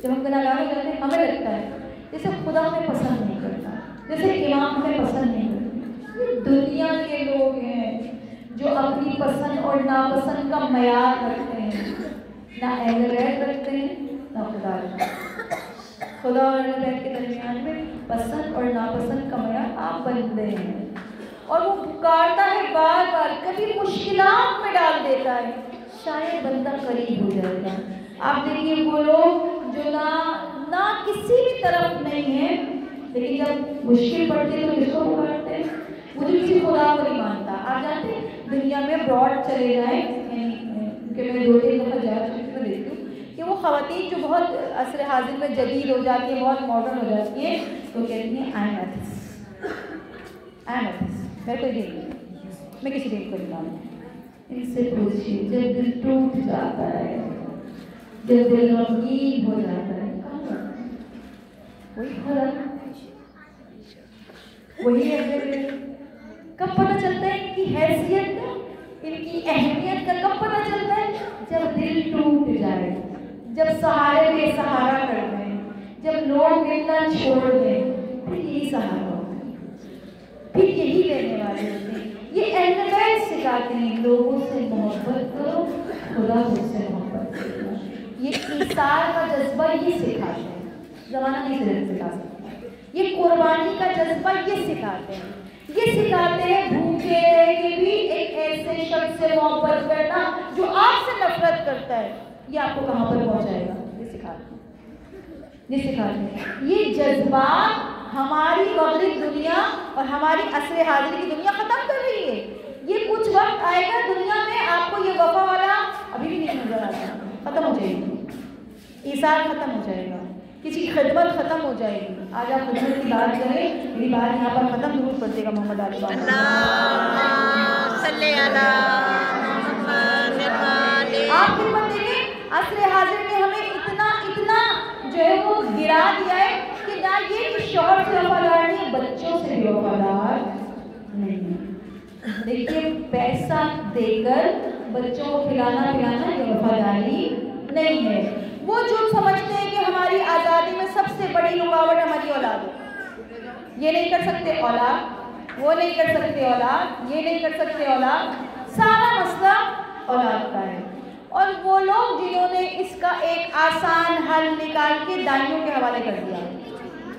जब हम गुनाहगार हो जाते हैं हमें लगता है जैसे खुदा हमें पसंद नहीं करता, जैसे इमाम हमें पसंद नहीं करते। दुनिया के लोग हैं जो अपनी पसंद और नापसंद का मयार रखते हैं, ना अहले बैत रखते हैं ना खुदा रखते हैं। खुदा और अहले बैत के दरमियान में पसंद और नापसंद का मयार आप बंदे हैं, और वो पुकारता है बार बार, कभी मुश्किलात में डाल देता है, शायद बंदा करीब हो जाएगा। आप देखिए वो लोग जो ना किसी भी तरफ नहीं है, लेकिन जब मुश्किल पड़ती है तो किसको पुकारते हैं? वो जो किसी खुदा को नहीं मानता। आप जानते हैं दुनिया में ब्रॉड चले जाए, क्योंकि मैं 2-3 दफ़ा जा चुकी हूँ, देखती हूँ कि वो ख़वातीन जो बहुत असर हाजिर में जदीद हो जाती है, बहुत मॉडर्न हो जाती है, तो कहती हैं आई एम एथिस्ट, मैं कोई दिन नहीं, मैं किसी दिन को नहीं मानूँ। इनसे पूछिए जब दिल टूट जाता है, जब दिल गमगीन हो जाता है, वही खुदा, वही है। कब पता चलता है इनकी हैसियत का, इनकी अहमियत का कब पता चलता है? जब दिल टूट जाए, जब सहारे बेसहारा कर दें, जब लोग मिलना छोड़ दें, फिर यही सहारा होता है, फिर यही लेने वाले होते हैं। ये अहले बैत सिखाते हैं लोगों से मोहब्बत करो, खुदा से मोहब्बत करो। ये ईसार का जज्बा ये सिखाते हैं, ज़माना नहीं सिखा सकता। ये कुर्बानी का जज्बा ये सिखाते हैं। ये सिखाते हैं भूखे के भी एक ऐसे शख्स से मोहब्बत करना जो आपसे नफरत करता है। ये आपको कहाँ पर पहुँचाएगा? ये सिखाते हैं। ये जज्बात हमारी मगरिब दुनिया और हमारी असर हाजिर की दुनिया ख़त्म कर रही है। ये कुछ वक्त आएगा दुनिया में आपको ये वफा वाला अभी भी नहीं नजर आता, ख़त्म हो जाएगी, ईसार ख़त्म हो जाएगा, किसी की खिदमत ख़त्म हो जाएगी। आज आप खिदमत की बात करें, मेरी बात यहाँ पर ख़त्म जरूर पड़ेगा। मोहम्मद अली आप खिदमत देखें, असर हाजिर में हमें इतना जो है वो गिरा दिया है कि ना ये कि शौहर से वफादार नहीं, बच्चों से भी वफादार नहीं। देखिए, पैसा देकर बच्चों को खिलाना पिलाना ये वफादारी नहीं है। वो जो समझते हैं कि हमारी आज़ादी में सबसे बड़ी रुकावट हमारी औलाद है, ये नहीं कर सकते औलाद, वो नहीं कर सकते औलाद, ये नहीं कर सकते औलाद, सारा मसला औलाद का है। और वो लोग जिन्होंने इसका एक आसान हल निकाल के दाइयों के हवाले कर दिया,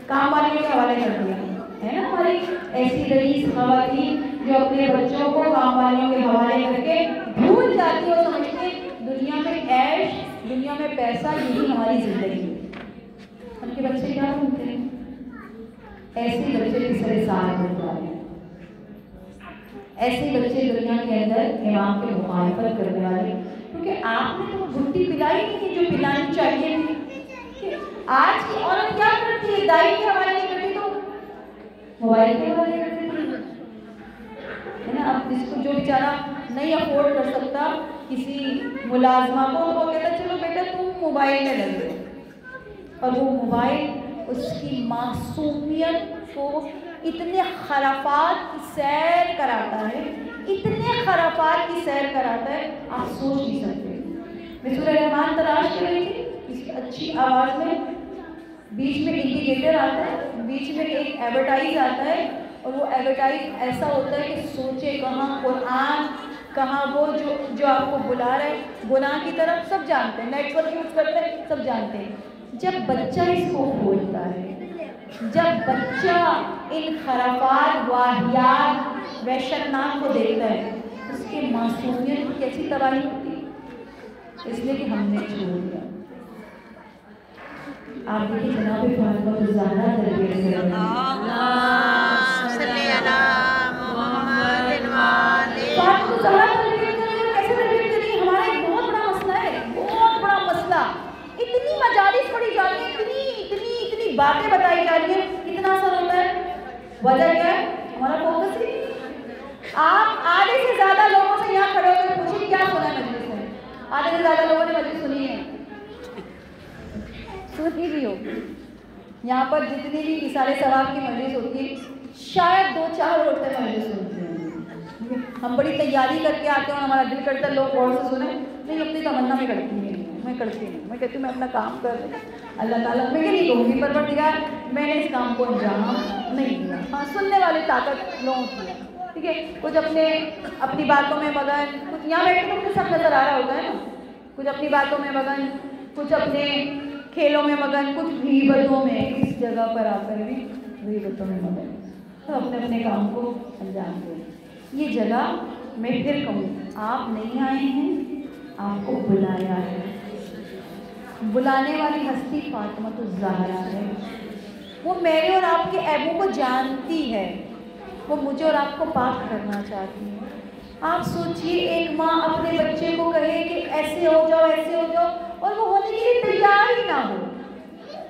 काम वालियों के हवाले कर दिया है ना। हमारी ऐसी रईस खवातीन जो अपने बच्चों को काम वालियों के हवाले करके भूल जाती है और समझते दुनिया में ऐश, दुनिया में पैसा, यही हमारी जिंदगी है। उनके बच्चे क्या बोलते हैं? ऐसे बच्चे तीसरे साल बन जा रहे हैं। ऐसे बच्चे दुनिया के अंदर इमाम के मुखालफत करने वाले, क्योंकि आपने तो गुट्टी पिलाई नहीं जो पिलानी चाहिए थी। आज की औरत क्या करती है? दाई के हवाले नहीं करती तो मोबाइल के हवाले करती है ना। अब जिसको जो बेचारा नहीं अफोर्ड कर सकता किसी मुलाजमा को, तो वो कहता है चलो बेटा तुम मोबाइल में लग गए। और वो मोबाइल उसकी मासूमियत को इतने खराफात की सैर कराता है, इतने खराफात की सैर कराता है, आप सोच नहीं सकते। मैं सूरह रहमान तलाश कर रही थी, इसकी अच्छी आवाज़ में बीच में इंडिकेटर आता है, बीच में एक एडवर्टाइज आता है, और वो एडवर्टाइज ऐसा होता है कि सोचे कहाँ कुरान, कहाँ वो जो आपको बुला रहे हैं गुनाह की तरफ। सब जानते हैं, नेटवर्क यूज़ करते हैं, सब जानते हैं। जब बच्चा इसको खोलता है, जब बच्चा इन खराफात वाहियात वहशतनाक को देखता है, उसके मासूमियत की कैसी तबाही होती है, इसलिए कि हमने छोड़ दिया। आप देखिए जनाब फातिमा ज़हरा तरबियत से कैसे तरबियत करी, हमारा एक बहुत बड़ा मसला है, बहुत बड़ा मसला। इतनी मजालिस पढ़ी जा रही है, इतनी बातें बताई जा रही है, कितना असर होता है। वजह क्या है? हमारा फोकस ही। आप आधे से ज़्यादा लोगों से यहाँ खड़े होकर पूछिए क्या सुना है मजलिस में। आधे से ज़्यादा लोगों ने मजलिस सुनी है, सुनी भी होगी। यहाँ पर जितनी भी इसारे सवाब की मजलिस होती है, शायद 2-4 औरतें मजलिस सुनती हैं। हम बड़ी तैयारी करके आते हैं और हमारा दिल करता है लोग और से सुने, नहीं अपनी तमन्ना में करती है, मैं करती हूँ, मैं कहती हूँ मैं अपना काम कर रही हूँ। अल्लाह ताला मैं नहीं कहूँगी परवरदिगार मैंने इस काम को अंजाम नहीं दिया। हाँ, सुनने वाली ताकत लोगों की है, ठीक है। कुछ अपनी बातों में मगन, कुछ यहाँ बैठे तो मुझे सब नज़र आ रहा होता है ना, कुछ अपनी बातों में मगन, कुछ अपने खेलों में मगन, कुछ गीबतों में। इस जगह पर आकर भी गीबतों में मगन, तो अपने अपने काम को अंजाम दें। ये जगह मैं फिर कहूँ, आप नहीं आए हैं, आपको बुलाया है। बुलाने वाली हस्ती फातिमा तो ज़हरा है। वो मेरे और आपके ऐबों को जानती है, वो मुझे और आपको पाक करना चाहती है। आप सोचिए, एक माँ अपने बच्चे को कहे कि ऐसे हो जाओ, ऐसे हो जाओ, और वो होने के लिए तैयार ही ना हो।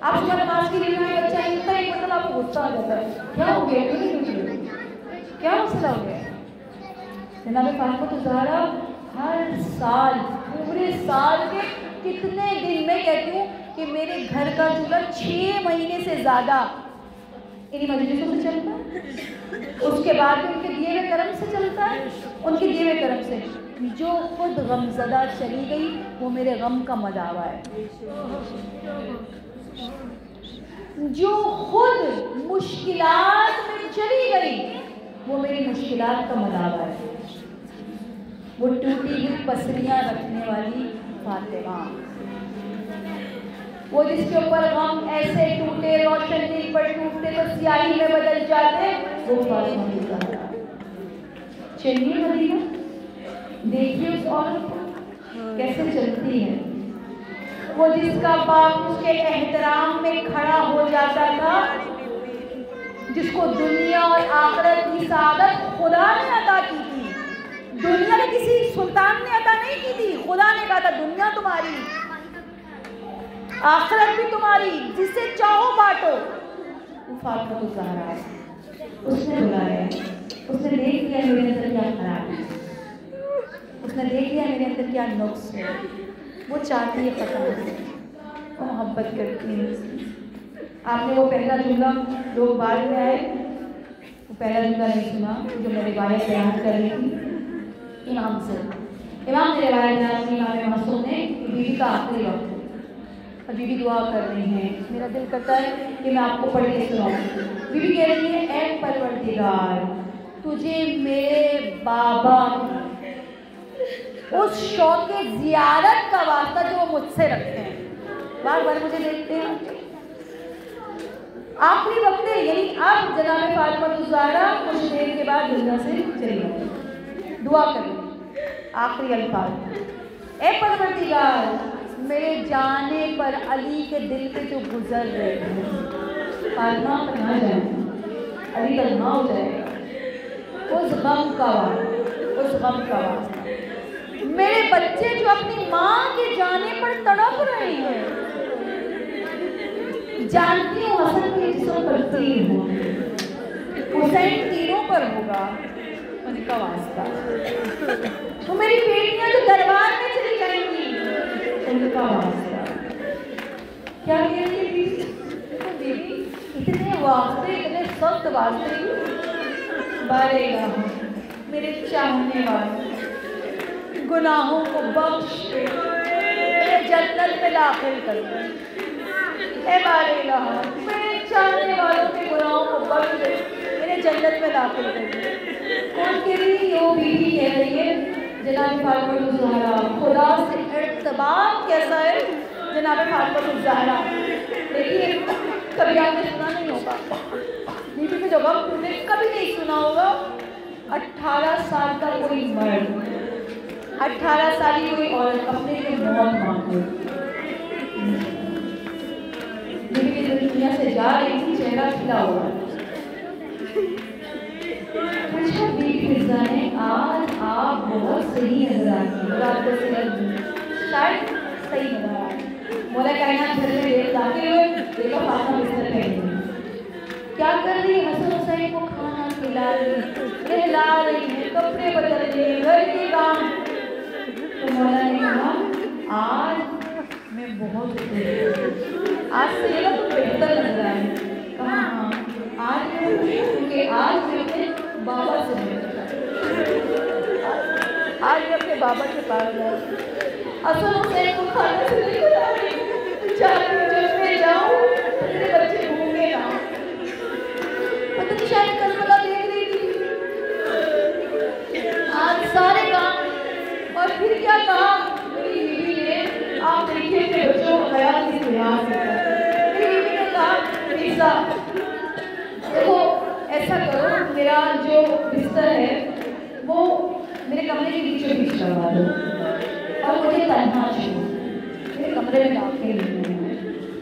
आप सुबह नमाज के लिए बच्चा हिलता है, मतलब आपको गुस्सा आ जाता है, क्या हो गया, क्या मसला हो गया। जनाब फातिमा तो ज़हरा हर साल, पूरे साल के कितने दिन में कहती हूँ कि मेरे घर का चूल्हा 6 महीने से ज़्यादा इन्हीं मजलिसों से चलता है। उसके बाद भी उनके दिए हुए कर्म से चलता है, उनके दिए हुए कर्म से। जो खुद गमज़दा चली गई वो मेरे गम का मदावा है, जो खुद मुश्किलात में चली गई वो मेरी मुश्किलात का मदावा है। वो टूटी हुई पसलियाँ रखने वाली फातिमा, वो जिसके ऊपर गम ऐसे टूटे, रोशन दिन पर टूटते तो स्याही में बदल जाते, वो फातिमा की ज़हरा। चलिए मदीना, देखिए उस औरत को कैसे चलती है। वो जिसका बाप उसके एहतराम में खड़ा हो जाता था, जिसको दुनिया और आखिरत की सादत खुदा ने अता की थी। दुनिया ने किसी सुल्तान ने अता नहीं की थी, खुदा ने कहा था दुनिया तुम्हारी, आखिरत भी तुम्हारी, जिसे चाहो बांटो। वो फातिमा तो ज़हरा है, उसने बुलाया, उसने देख लिया मेरे अंदर क्या खराबी है, उसने देख लिया मेरे अंदर क्या नुक्स है। वो चाहती है पता नहीं, वो मोहब्बत करती है। आपने वो पहला जुमला, लोग बाद में आए, वो पहला जुमला नहीं सुना जो मैं रिवायत बयान कर रही थी इमाम से। इमाम ने रिवायत बयान की, इमाम मासूम ने, बीवी का आखिरी वक्त और बीवी दुआ कर रही हैं। मेरा दिल करता है कि मैं आपको पढ़ के सुनाऊँ। बीवी कह रही है, ऐ परवरदिगार, तुझे मेरे बाबा उस शौक के ज़ियारत का वास्ता जो वो मुझसे रखते हैं, बार बार मुझे देखते हैं। आखिरी वक्त है, यानी अब जनाब फातिमा ज़हरा कुछ देर के बाद दुनिया से चली गई। दुआ करें आखिरी अल्फाज, ए परवरदिगार, मेरे जाने पर अली के दिल पे जो गुजर रहे हैं, फातिमा पर ना जाए, अली का ना हो जाएगा, उस गम का वास्ता। मेरे बच्चे जो अपनी माँ के जाने पर तड़प रहे हैं, जानती हूँ हसन के जिस्म पर तीर होंगे, हुसैन तीरों पर होगा, उनका वास्ता। तो मेरी बेटियां जो दरबार में चली जाएंगी, उनका वास्ता। क्या कहती बीवी, इतने वास्ते, इतने सख्त वास्ते, बारेगा मेरे चाहने वाले, गुनाहों को बख्श के मेरे जन्नत में दाखिल कर दे। ए बारेगा मेरे चाहने वालों के गुनाहों को बख्श दे, मेरे जन्नत में दाखिल कर दे। कौन कह रही है? वो बीवी कह रही है जनाब फातिमा ज़हरा। खुदा से इर्तिबात कैसा है जनाब फातिमा ज़हरा। देखिए कभी आपने सुना नहीं होगा, बीवी को जब आपने कभी नहीं सुना होगा, 18 साल का कोई मर्द, 18 साल की कोई औरत अपने लिए मौत मांगे, बीवी दुनिया से जा रही थी, चेहरा खिला हुआ। पूछा बीवी मिर्जा ने, आज आप बहुत सही नजर आती हैं, रात को शायद सही नजर आती। मौला कायनात घर में देर दाखिल हुए, देखा फातिमा बिस्तर पे है। क्या कर रही है? हसन हुसैन को खाना खिला रही, नहला रही है, कपड़े बदल रही है, घर के काम। तो मौला ने कहा, आज मैं बहुत खुश हूँ, आज से ये तुम बेहतर नजर आए। कहा हाँ, आज मैं खुश हूँ क्योंकि आज मैं अपने बाबा से मिलता, आज मैं अपने बाबा के पास गया। हसन हुसैन को खाना से लेकर आ रही, जब मैं जाऊँ मेरे बच्चे भूखे ना, पता नहीं शायद करबला देख रही थी। आज सारे काम और फिर क्या कहा मेरी बीवी ने, आप देखिए मेरे बच्चों को ख्याल किस लिहाज से। मेरी बीवी ने कहा, मिर्जा देखो ऐसा करो, मेरा जो बिस्तर है वो मेरे कमरे के बीचों बीच करवा दो और मुझे तन्हा छोड़ो, मेरे कमरे में दाखिल नहीं है।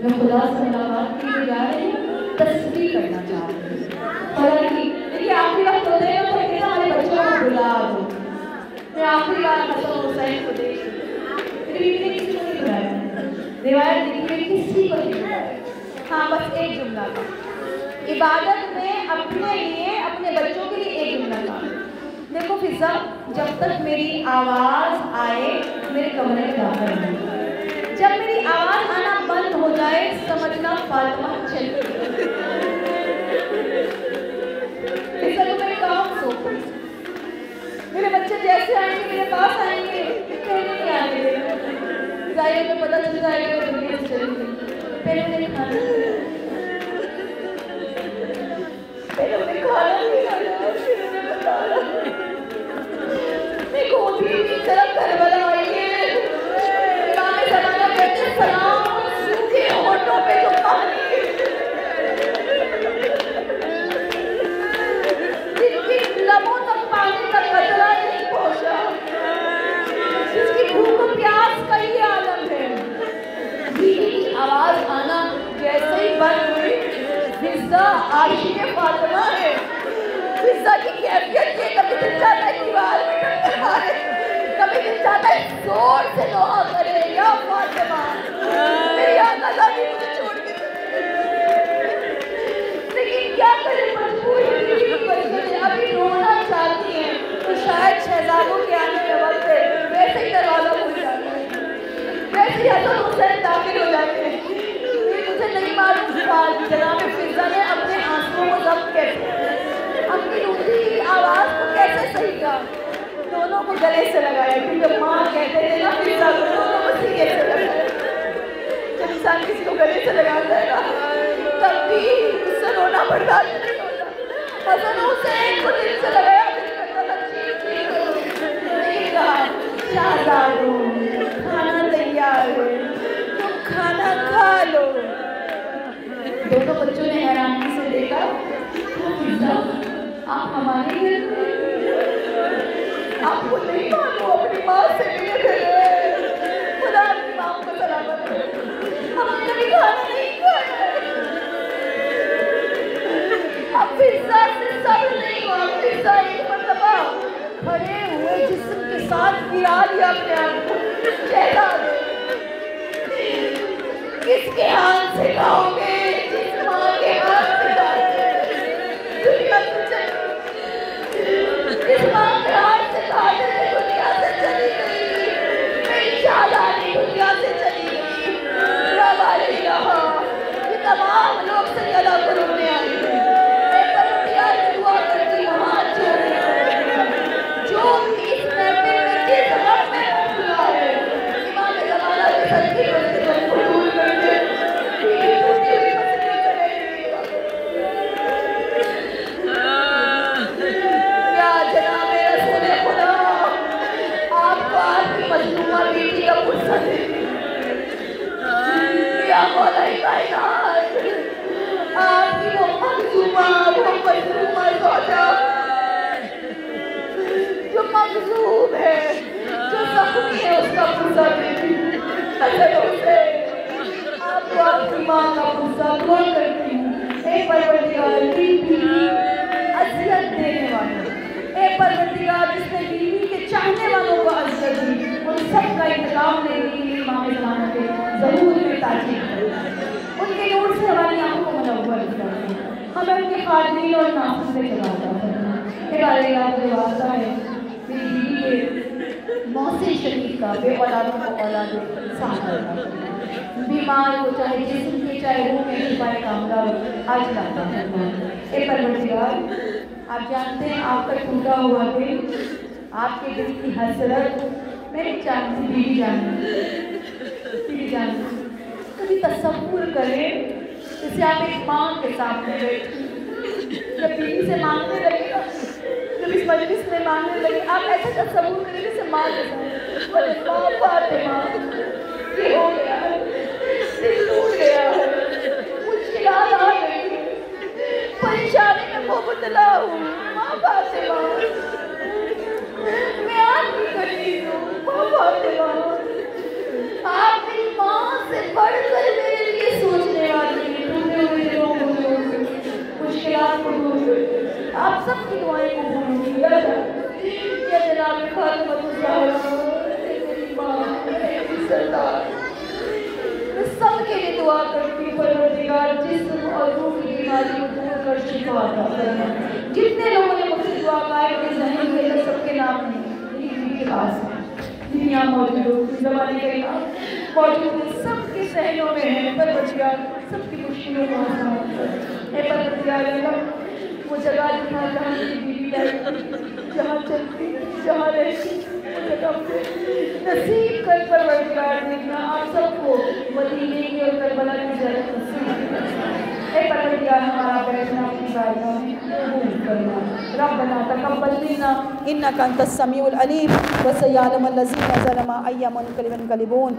मैं खुदा से मुलाकात के लिए जा रही हूँ, तस्बीह करना चाह रही हूँ। हालांकि देखिए आखिरी वक्त होते हैं तो कहते हमारे बच्चों को बुला दो। मैं आखिरी बार हसन हुसैन को देख, मेरी बीवी ने किसी को नहीं बुलाया, रिवायत देखिए किसी को नहीं बुलाया। हाँ बस एक जुमला था, इबादत में अपने लिए अपने बच्चों के लिए एक जुमला था। देखो फिजा, जब तक मेरी आवाज़ आए मेरे कमरे में दाखिल नहीं, जब मेरी आवाज़ आना बंद हो जाए समझना फातिमा चल गई। फिजा तो मेरे काम सो, मेरे बच्चे जैसे आएंगे मेरे पास आएंगे, कहने नहीं आएंगे, जाहिर में पता चल जाएगा वो दुनिया से चली गई। पहले उन्हें खाना नहीं खाना, देखो भी तरफ करबला आई है, इमाम ज़माना कहते सलाम सूखे हो आशिक़े फातिमा है। पिज़्ज़ा की कैफियत ये, कभी दिल चाहता है दीवार में टक्कर मारे, कभी दिल चाहता है जोर से दुआ करे, या फातिमा मेरी आका भी मुझे छोड़ के चली गई। लेकिन क्या करे, मजबूरी अभी रोना चाहती है तो शायद शहजादों के आने में वक्त है, वैसे ही दरवाजा खुल जाता है, वैसे ही हसन हुसैन दाखिल हो जाते हैं। मुझे नहीं मालूम जनाब फिज़ा ने अपने आंसुओं को जब्त कैसे, अपनी रूठी आवाज़ को कैसे सही किया। दोनों को गले से लगाया, क्योंकि माँ कहते थे ना फिज़ा को, दोनों को सीने से लगाया। जब इंसान किसी को गले से लगाता है ना, तब भी उससे रोना बर्दाश्त नहीं होता। हसन हुसैन को दिल से लगाया, दिल करता था चीख नहीं कहा, शहजादों खाना तैयार है, तुम खाना खा लो। दोनों बच्चों ने हैरानी से देखा, आप हमारे घर आपको नहीं मालूम, अपनी माँ से मिले थे। खुदा अपनी माँ को सलामत करे, हमने कभी खाना नहीं खाया। अब फिज़ा से सब्र नहीं हुआ, फिज़ा एक मरतबा खड़े हुए जिस्म के साथ गिरा दिया अपने आप को। शहजादे किसके हाथ से खाओगे, जिस माँ के हाथ से खाओगे। दुनिया से चली, इस माँ के हाथ से खाते थे, दुनिया से चली गई। मेरी शहजादी दुनिया से चली गई। रब रहा, ये तमाम लोग सैयदा को रोने आई है। दुआ करती हूँ हाथ जो भी इस महफिल में जिस गम में खुला है, इमाम ज़माना के सच्ची मस्जिद को दूर कर दे। या जनाब रसूल खुदा, आपको आपकी मजलूमा बेटी का गुस्सा दे, या मौलाई कायनात, आपकी वो मजलूमा ज़ौजा जो मजलूम है, जो ज़ख्मी है, उसका गुस्सा दे। हसन हुसैन, आपको आपकी माँ का गुस्सा दुआ करती हूँ। ए परवरदिगार, बीवी अज़ियत देने वाले, ए परवरदिगार जिसने बीवी के चाहने वालों को अज़ियत दी, उन सब का इंतकाम लेने के लिए इमाम ज़माना के ज़रूर में ताकीद करता है। उनके नूर से हमारी आँखों को मुनव्वर करता है, हमें उनके खादिम और नाफ़िज़ से चलाता है। ये वास्ता है मेरी बीवी के मौसी शरीफ का बे औलादों को औलाद बीमार हो, चाहे जिस्म के चाहे रूह में शिफाए कामला आज लाता है। ए परवरदिगार, आप जानते हैं आपका टूटा हुआ दिल, आपके दिल की हसरत मेरी जानती बीवी जान कभी तसव्वुर करें, जैसे आप एक माँ के सामने बैठी, जब बीवी से मांगने लगे, जब इस मजलिस में मांगने लगे, आप ऐसा तसव्वुर करें जैसे माँ के सामने, बोले माँ फातिमा ये हो गया है, दिल टूट गया है, मुश्किलात आ गई, परेशानी में मुब्तला हूँ, माँ फातिमा मैं आपकी करीब हूँ, माँ फातिमा आप मेरी माँ से बढ़कर मेरे लिए सोचने वाली हैं, टूटे हुए दिलों को, मुश्किलात को दूर, आप सबकी दुआएं कबूल कीजिए। या जनाब फातिमा मेरी माँ, मेरी सरदार, मैं सबके लिए दुआ करती हूँ परवरदिगार, जिस्म और रूह की बीमारी को दूर कर शिफा अता फरमा। जितने लोगों ने मुझसे दुआ पाए उनके ज़हन में सबके नाम नहीं के पास है, दुनिया मौजूद हो, ज़माने के नाम मौजूद है, सबके सहनों में है परवरदिगार, सबकी मुश्किलों को आसान कर। ए परवरदिगार, वो जगह दिखा जहाँ की बीवी आई, जहाँ चलती, जहाँ रहती, वो जगह पे नसीब कर परवरदिगार देखना आप सबको मदीने की और करबला की ज़ियारत नसीब। ए परवरदिगार, हमारा बैठना अपनी बारगाह में कबूल करना। रब्बना तक़ब्बल मिन्ना इन्नका अंतस समीउल अलीम व सय्यअलमु अल्लज़ीना ज़लमू अय्या मुनक़लिबिन यन्क़लिबून।